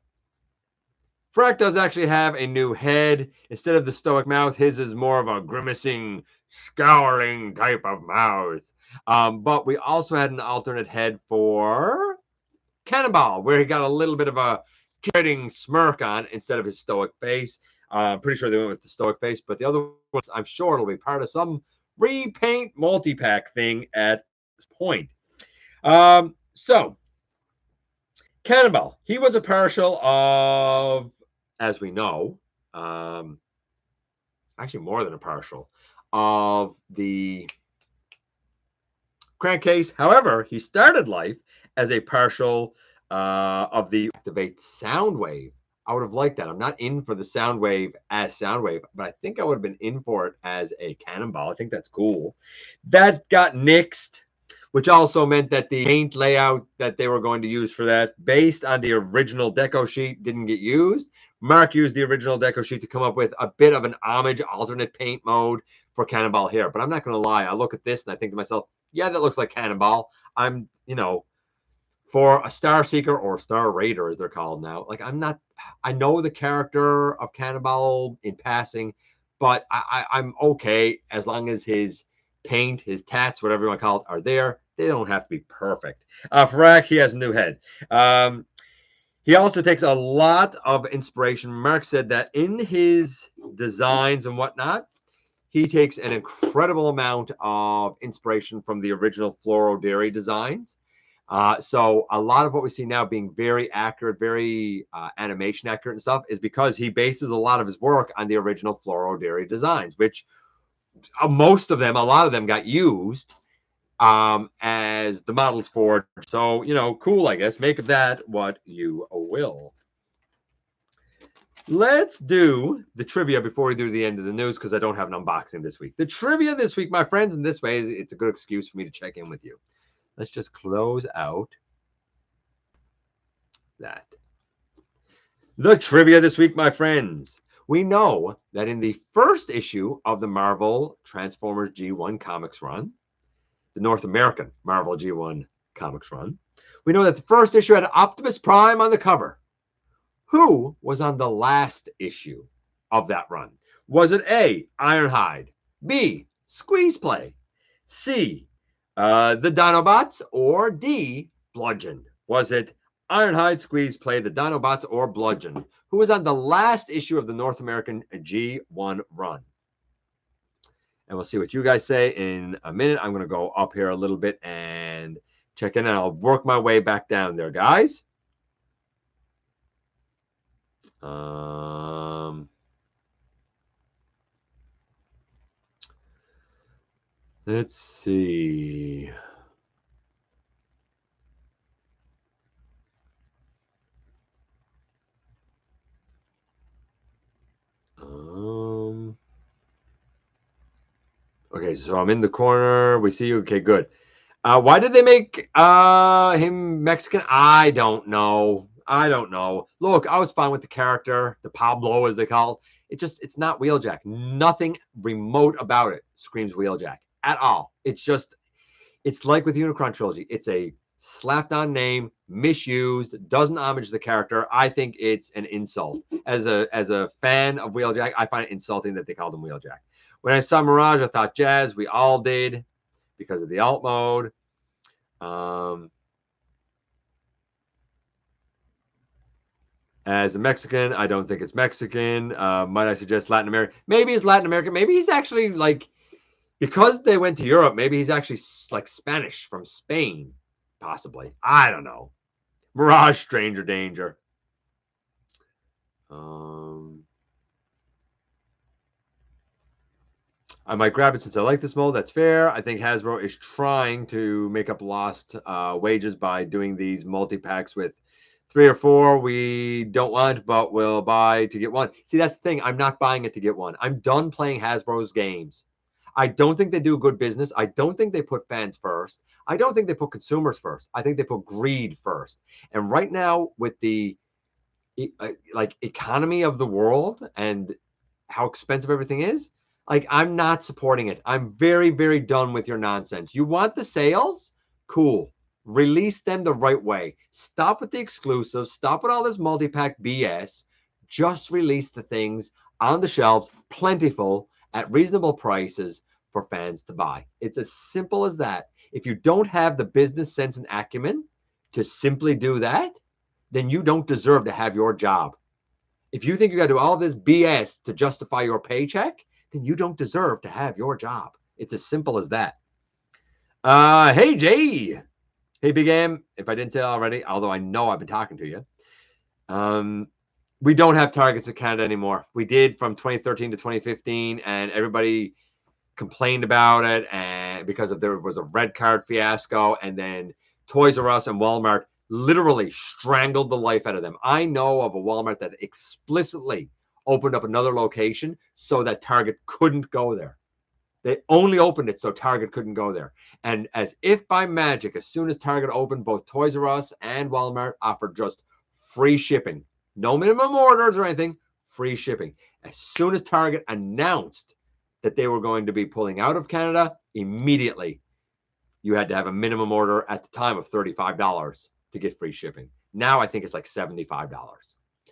Speaker 1: Ferak does actually have a new head. Instead of the stoic mouth, his is more of a grimacing, scowling type of mouth. But we also had an alternate head for Cannonball, where he got a little bit of a kidding smirk on instead of his stoic face. I'm pretty sure they went with the stoic face, but the other ones, I'm sure it'll be part of some repaint multi-pack thing at this point. So, Cannonball, he was a partial of, as we know, actually more than a partial, of the crankcase. However, he started life as a partial of the Activate Soundwave I would have liked that. I'm not in for the Soundwave as Soundwave, but I think I would have been in for it as a Cannonball. I think that's cool. That got nixed, which also meant that the paint layout that they were going to use for that, based on the original deco sheet, didn't get used. Mark used the original deco sheet to come up with a bit of an homage alternate paint mode for Cannonball here. But I'm not going to lie. I look at this and I think to myself, yeah, that looks like Cannonball. I'm, for a Star Seeker or Star Raider, as they're called now, like I know the character of Cannonball in passing, but I'm okay as long as his paint, his tats, whatever you want to call it, are there. They don't have to be perfect. Ferak, he has a new head. He also takes a lot of inspiration. Mark said that in his designs and whatnot, he takes an incredible amount of inspiration from the original Fluoro Dairy designs. So a lot of what we see now being very accurate, very animation accurate and stuff is because he bases a lot of his work on the original Fluoro Dairy designs, which a lot of them got used as the models for. So, cool, I guess. Make of that what you will. Let's do the trivia before we do the end of the news because I don't have an unboxing this week. The trivia this week, my friends, and this way it's a good excuse for me to check in with you. Let's just close out that. The trivia this week, my friends. We know that in the first issue of the Marvel Transformers G1 comics run, the North American Marvel G1 comics run, we know that the first issue had Optimus Prime on the cover. Who was on the last issue of that run? Was it A, Ironhide, B, Squeeze Play, C, the Dinobots, or D, Bludgeon? Was it Ironhide, Squeeze Play, the Dinobots, or Bludgeon? Who was on the last issue of the North American G1 run? And we'll see what you guys say in a minute. I'm going to go up here a little bit and check in, and I'll work my way back down there, guys. Let's see. Okay, so I'm in the corner. We see you. Okay, good. Why did they make him Mexican? I don't know. Look, I was fine with the character, the Pablo as they call it. It's not Wheeljack. Nothing remote about it screams Wheeljack at all. It's like with Unicron Trilogy. It's a slapped on name, misused, doesn't homage the character. I think it's an insult. As a fan of Wheeljack, I find it insulting that they called him Wheeljack. When I saw Mirage, I thought Jazz. We all did because of the alt mode. As a Mexican, I don't think it's Mexican. Might I suggest Latin America? Maybe it's Latin American. Maybe he's actually because they went to Europe, maybe he's actually like Spanish from Spain, possibly. I don't know. Mirage, Stranger Danger. I might grab it since I like this mold. That's fair. I think Hasbro is trying to make up lost wages by doing these multi-packs with 3 or 4 we don't want, but we'll buy to get one. See, that's the thing. I'm not buying it to get one. I'm done playing Hasbro's games. I don't think they do good business. I don't think they put fans first. I don't think they put consumers first. I think they put greed first. And right now, with the economy of the world and how expensive everything is, I'm not supporting it. I'm very, very done with your nonsense. You want the sales? Cool. Release them the right way. Stop with the exclusives. Stop with all this multi-pack BS. Just release the things on the shelves, plentiful, at reasonable prices for fans to buy. It's as simple as that. If you don't have the business sense and acumen to simply do that, then you don't deserve to have your job. If you think you got to do all this BS to justify your paycheck, then you don't deserve to have your job. It's as simple as that. Hey, Jay. Hey, Big M. If I didn't say it already, although I know I've been talking to you. We don't have targets in Canada anymore. We did from 2013 to 2015, and everybody complained about it and because there was a red card fiasco, and then Toys R Us and Walmart literally strangled the life out of them. I know of a Walmart that explicitly opened up another location so that Target couldn't go there. They only opened it so Target couldn't go there. And as if by magic, as soon as Target opened, both Toys R Us and Walmart offered just free shipping. No minimum orders or anything, free shipping. As soon as Target announced that they were going to be pulling out of Canada, immediately you had to have a minimum order at the time of $35 to get free shipping. Now I think it's like $75.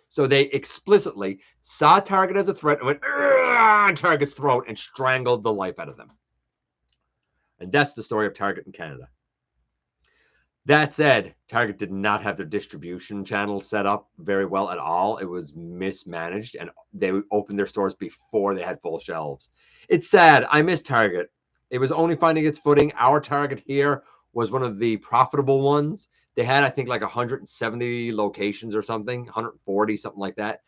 Speaker 1: So they explicitly saw Target as a threat and went on Target's throat and strangled the life out of them. And that's the story of Target in Canada. That said, Target did not have their distribution channel set up very well at all. It was mismanaged, and they opened their stores before they had full shelves. It's sad. I miss Target. It was only finding its footing. Our Target here was one of the profitable ones. They had, I think, like 170 locations or something, 140, something like that.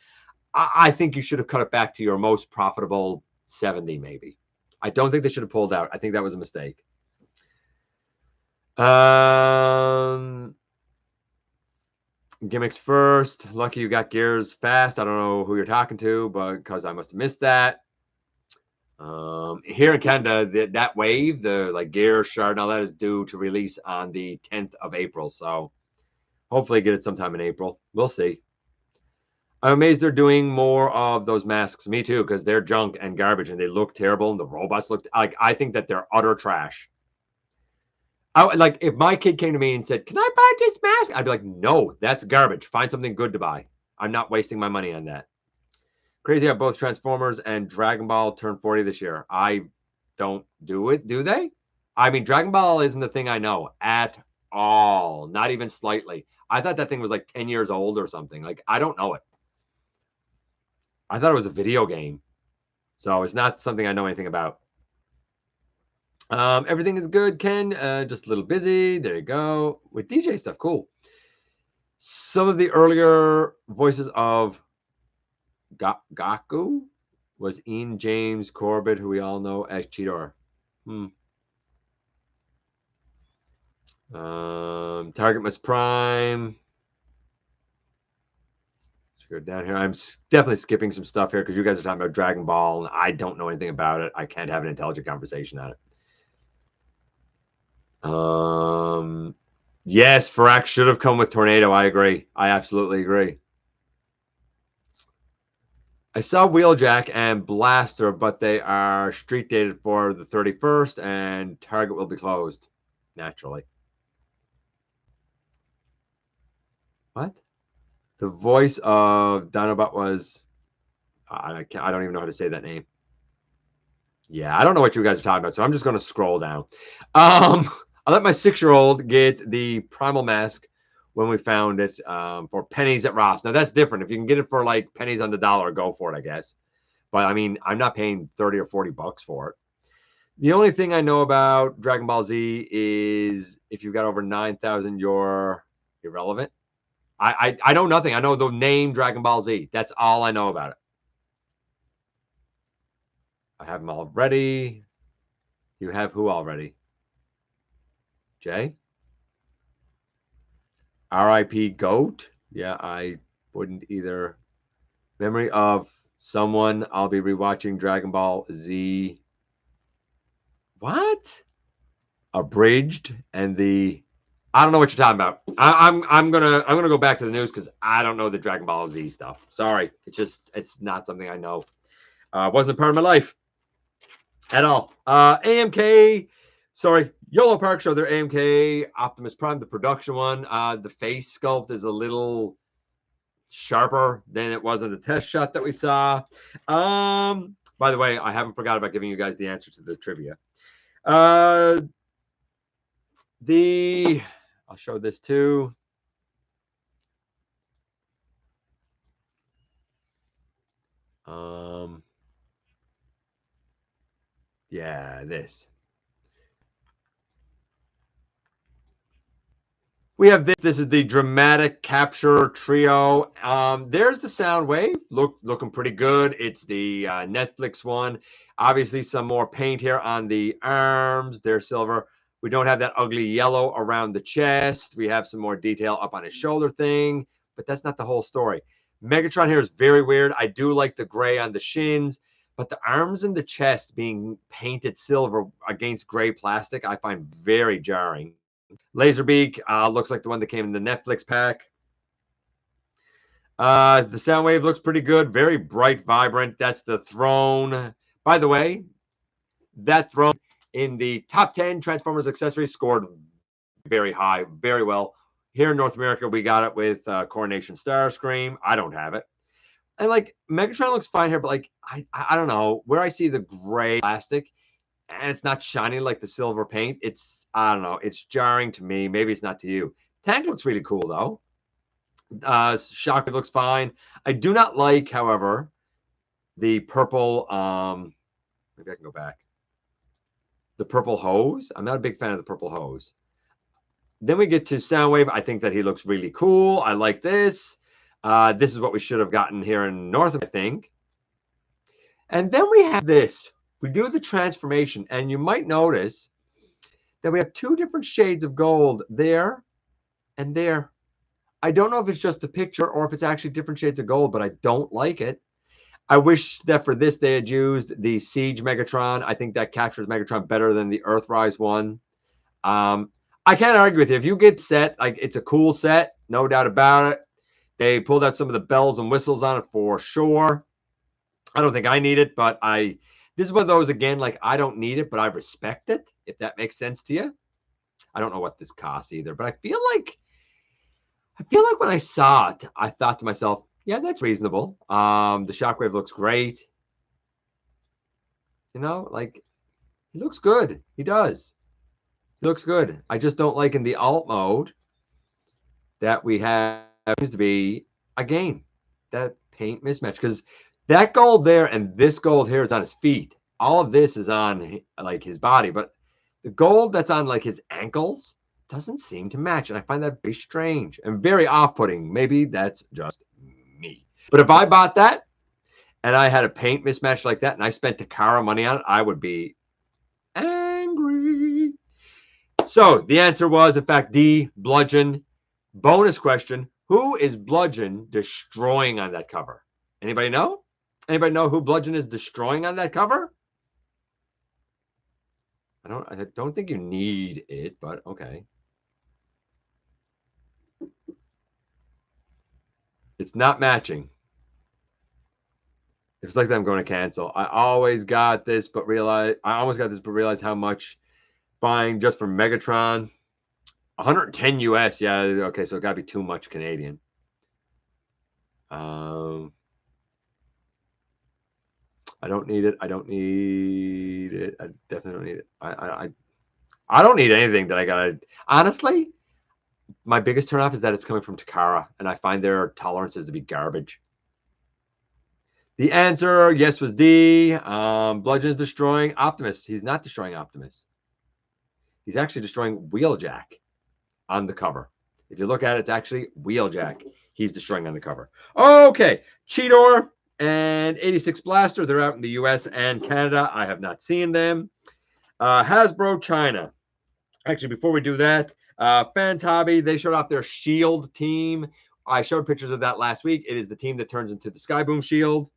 Speaker 1: I think you should have cut it back to your most profitable 70, maybe. I don't think they should have pulled out. I think that was a mistake. Gimmicks first. Lucky you got gears fast. I don't know who you're talking to, but because I must have missed that. Here in Canada, that wave, the like gear shard and all that is due to release on the 10th of April. So hopefully get it sometime in April. We'll see. I'm amazed they're doing more of those masks. Me too, because they're junk and garbage and they look terrible and the robots look like, I think that they're utter trash. Like if my kid came to me and said, "Can I buy this mask?" I'd be like, "No, that's garbage. Find something good to buy. I'm not wasting my money on that." Crazy how both Transformers and Dragon Ball turned 40 this year. I don't do it, do they? I mean, Dragon Ball isn't the thing I know at all. Not even slightly. I thought that thing was like 10 years old or something. Like, I don't know it. I thought it was a video game. So it's not something I know anything about. Everything is good, Ken. Just a little busy. There you go. With DJ stuff, cool. Some of the earlier voices of Gaku was Ian James Corbett, who we all know as Cheetor. Target Miss Prime. Let's go down here. I'm definitely skipping some stuff here because you guys are talking about Dragon Ball, and I don't know anything about it. I can't have an intelligent conversation on it. Yes, Ferak should have come with Tornado. I agree. I absolutely agree. I saw Wheeljack and Blaster, but they are street dated for the 31st, and Target will be closed, naturally. What? The voice of Dinobot was... I don't even know how to say that name. Yeah, I don't know what you guys are talking about, so I'm just going to scroll down. I let my 6-year-old get the Primal Mask when we found it for pennies at Ross. Now, that's different. If you can get it for like pennies on the dollar, go for it, I guess. But, I mean, I'm not paying 30 or 40 bucks for it. The only thing I know about Dragon Ball Z is if you've got over 9,000, you're irrelevant. I know nothing. I know the name Dragon Ball Z. That's all I know about it. I have them already. You have who already? Jay? R.I.P. Goat? Yeah, I wouldn't either. Memory of someone. I'll be rewatching Dragon Ball Z. What? Abridged and the... I don't know what you're talking about. I'm gonna go back to the news because I don't know the Dragon Ball Z stuff. Sorry, it's not something I know. Wasn't a part of my life at all. AMK, sorry, YOLO Park showed their AMK Optimus Prime, the production one. The face sculpt is a little sharper than it was in the test shot that we saw. By the way, I haven't forgot about giving you guys the answer to the trivia. I'll show this too. Yeah, this. We have this. This is the dramatic capture trio. There's the sound wave. Looking pretty good. It's the Netflix one. Obviously, some more paint here on the arms. They're silver. We don't have that ugly yellow around the chest. We have some more detail up on his shoulder thing, but that's not the whole story. Megatron here is very weird. I do like the gray on the shins, but the arms and the chest being painted silver against gray plastic, I find very jarring. Laserbeak looks like the one that came in the Netflix pack. The Soundwave looks pretty good. Very bright, vibrant. That's the throne. By the way, that throne in the top 10 Transformers accessories scored very high, very well. Here in North America, we got it with Coronation Starscream. I don't have it. And like Megatron looks fine here, but like I don't know where I see the gray plastic and it's not shiny like the silver paint. It's I don't know. It's jarring to me. Maybe it's not to you. Tank looks really cool though. Shockwave looks fine. I do not like, however, the purple. Maybe I can go back. The purple hose. I'm not a big fan of the purple hose. Then we get to Soundwave. I think that he looks really cool. I like this. This is what we should have gotten here in North, I think. And then we have this. We do the transformation, and you might notice that we have two different shades of gold there and there. I don't know if it's just the picture or if it's actually different shades of gold, but I don't like it. I wish that for this they had used the Siege Megatron. I think that captures Megatron better than the Earthrise one. I can't argue with you. If you get set, like it's a cool set, no doubt about it. They pulled out some of the bells and whistles on it for sure. I don't think I need it, but this is one of those, again, like I don't need it, but I respect it, if that makes sense to you. I don't know what this costs either, but I feel like when I saw it, I thought to myself, yeah, that's reasonable. The Shockwave looks great. You know, like he looks good. He does. He looks good. I just don't like in the alt mode that we have seems to be, again, that paint mismatch, because that gold there and this gold here is on his feet. All of this is on like his body, but the gold that's on like his ankles doesn't seem to match, and I find that very strange and very off-putting. Maybe that's just me. But if I bought that and I had a paint mismatch like that and I spent Takara money on it, I would be angry. So the answer was, in fact, D, Bludgeon. Bonus question, who is Bludgeon destroying on that cover? Anybody know? Anybody know who Bludgeon is destroying on that cover? I don't think you need it, but okay. It's not matching. It's like I'm going to cancel. I almost got this, but realized how much buying just from Megatron. 110 US. Yeah, okay, so it got to be too much Canadian. I don't need it. I don't need it. I definitely don't need it. I don't need anything that I gotta. Honestly, my biggest turnoff is that it's coming from Takara, and I find their tolerances to be garbage. The answer, yes, was D. Bludgeon is destroying Optimus. He's not destroying Optimus. He's actually destroying Wheeljack on the cover. If you look at it, it's actually Wheeljack he's destroying on the cover. Okay, Cheetor and 86 Blaster. They're out in the US and Canada. I have not seen them. Hasbro China. Actually, before we do that, Fans Hobby, they showed off their Shield team. I showed pictures of that last week. It is the team that turns into the Skyboom Shield.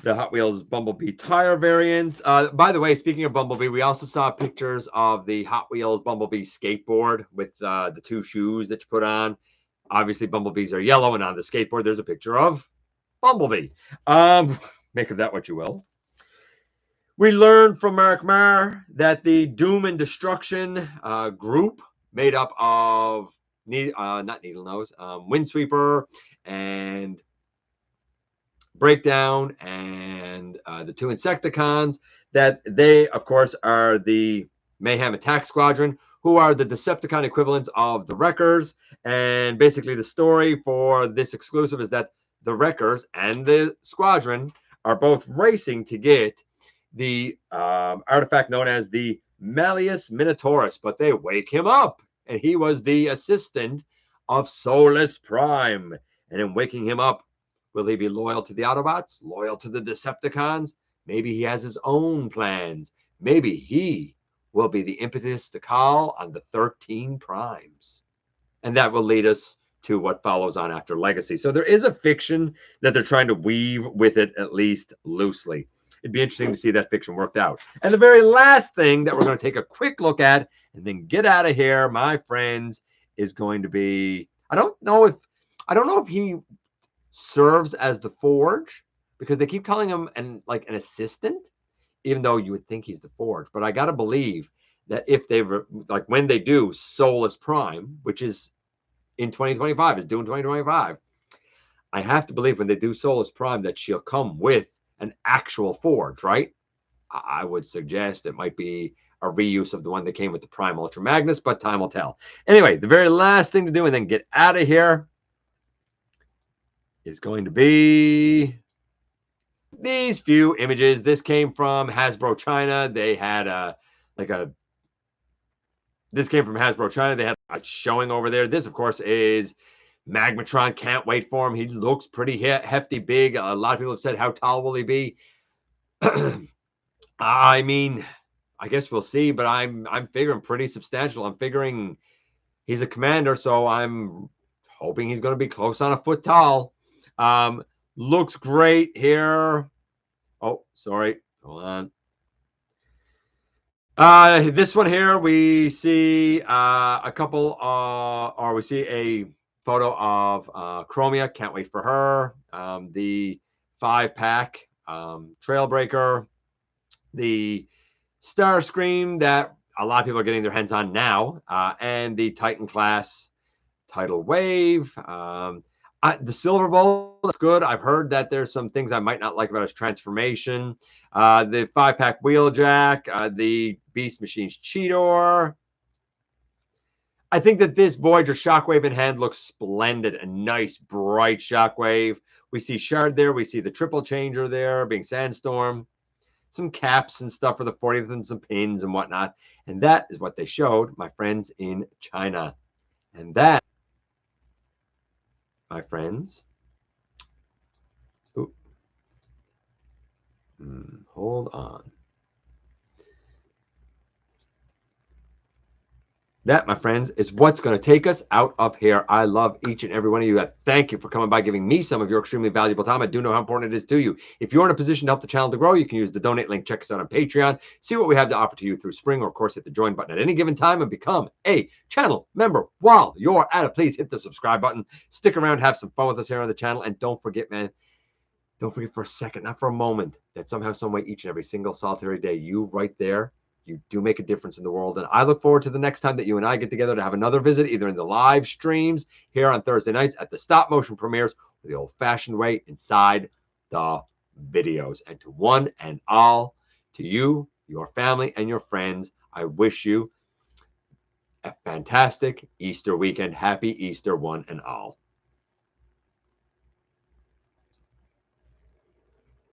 Speaker 1: The Hot Wheels Bumblebee tire variants. By the way, speaking of Bumblebee, we also saw pictures of the Hot Wheels Bumblebee skateboard with the two shoes that you put on. Obviously, Bumblebees are yellow, and on the skateboard, there's a picture of Bumblebee. Make of that what you will. We learned from Mark Marr that the Doom and Destruction group made up of, not Needle Nose, Windsweeper and Breakdown and the two Insecticons, that they, of course, are the Mayhem Attack Squadron, who are the Decepticon equivalents of the Wreckers. And basically the story for this exclusive is that the Wreckers and the Squadron are both racing to get the artifact known as the Malleus Minotaurus, but they wake him up, and he was the assistant of Solus Prime. And in waking him up, will he be loyal to the Autobots, loyal to the Decepticons? Maybe he has his own plans. Maybe he will be the impetus to call on the 13 primes. And that will lead us to what follows on after Legacy. So there is a fiction that they're trying to weave with it, at least loosely. It'd be interesting to see that fiction worked out. And the very last thing that we're going to take a quick look at and then get out of here, my friends, is going to be, I don't know if he serves as the Forge, because they keep calling him an assistant, even though you would think he's the Forge. But I got to believe that if they when they do Soulless Prime, which is in 2025, is due in 2025, I have to believe when they do Soulless Prime that she'll come with an actual Forge, right? I would suggest it might be a reuse of the one that came with the Prime Ultra Magnus, but time will tell. Anyway, the very last thing to do and then get out of here is going to be these few images. This came from Hasbro China. They had this came from Hasbro China. They had a showing over there. This, of course, is Magmatron. Can't wait for him. He looks pretty hefty, big. A lot of people have said, how tall will he be? I mean, I guess we'll see, but I'm figuring pretty substantial. I'm figuring he's a commander, so I'm hoping he's going to be close on a foot tall. Looks great here. Oh, sorry. Hold on. This one here, we see a couple, or we see a photo of Chromia. Can't wait for her. The 5-pack Trailbreaker, the Starscream that a lot of people are getting their hands on now, and the Titan class Tidal Wave. The Silver Bowl is good. I've heard that there's some things I might not like about his transformation. The 5-pack Wheeljack, the Beast Machines Cheetor. I think that this Voyager Shockwave in hand looks splendid. A nice, bright Shockwave. We see Shard there. We see the Triple Changer there being Sandstorm. Some caps and stuff for the 40th and some pins and whatnot. And that is what they showed, my friends, in China. And that, my friends, hold on. That, my friends, is what's going to take us out of here. I love each and every one of you. Thank you for coming by, giving me some of your extremely valuable time. I do know how important it is to you. If you're in a position to help the channel to grow, you can use the donate link. Check us out on Patreon. See what we have to offer to you through spring, or of course, hit the join button at any given time and become a channel member. While you're at it, please hit the subscribe button. Stick around, have some fun with us here on the channel. And don't forget, man, don't forget for a second, not for a moment, that somehow, some way, each and every single solitary day, you right there, you do make a difference in the world. And I look forward to the next time that you and I get together to have another visit, either in the live streams here on Thursday nights, at the stop motion premieres, or the old-fashioned way inside the videos. And to one and all, to you, your family, and your friends, I wish you a fantastic Easter weekend. Happy Easter, one and all.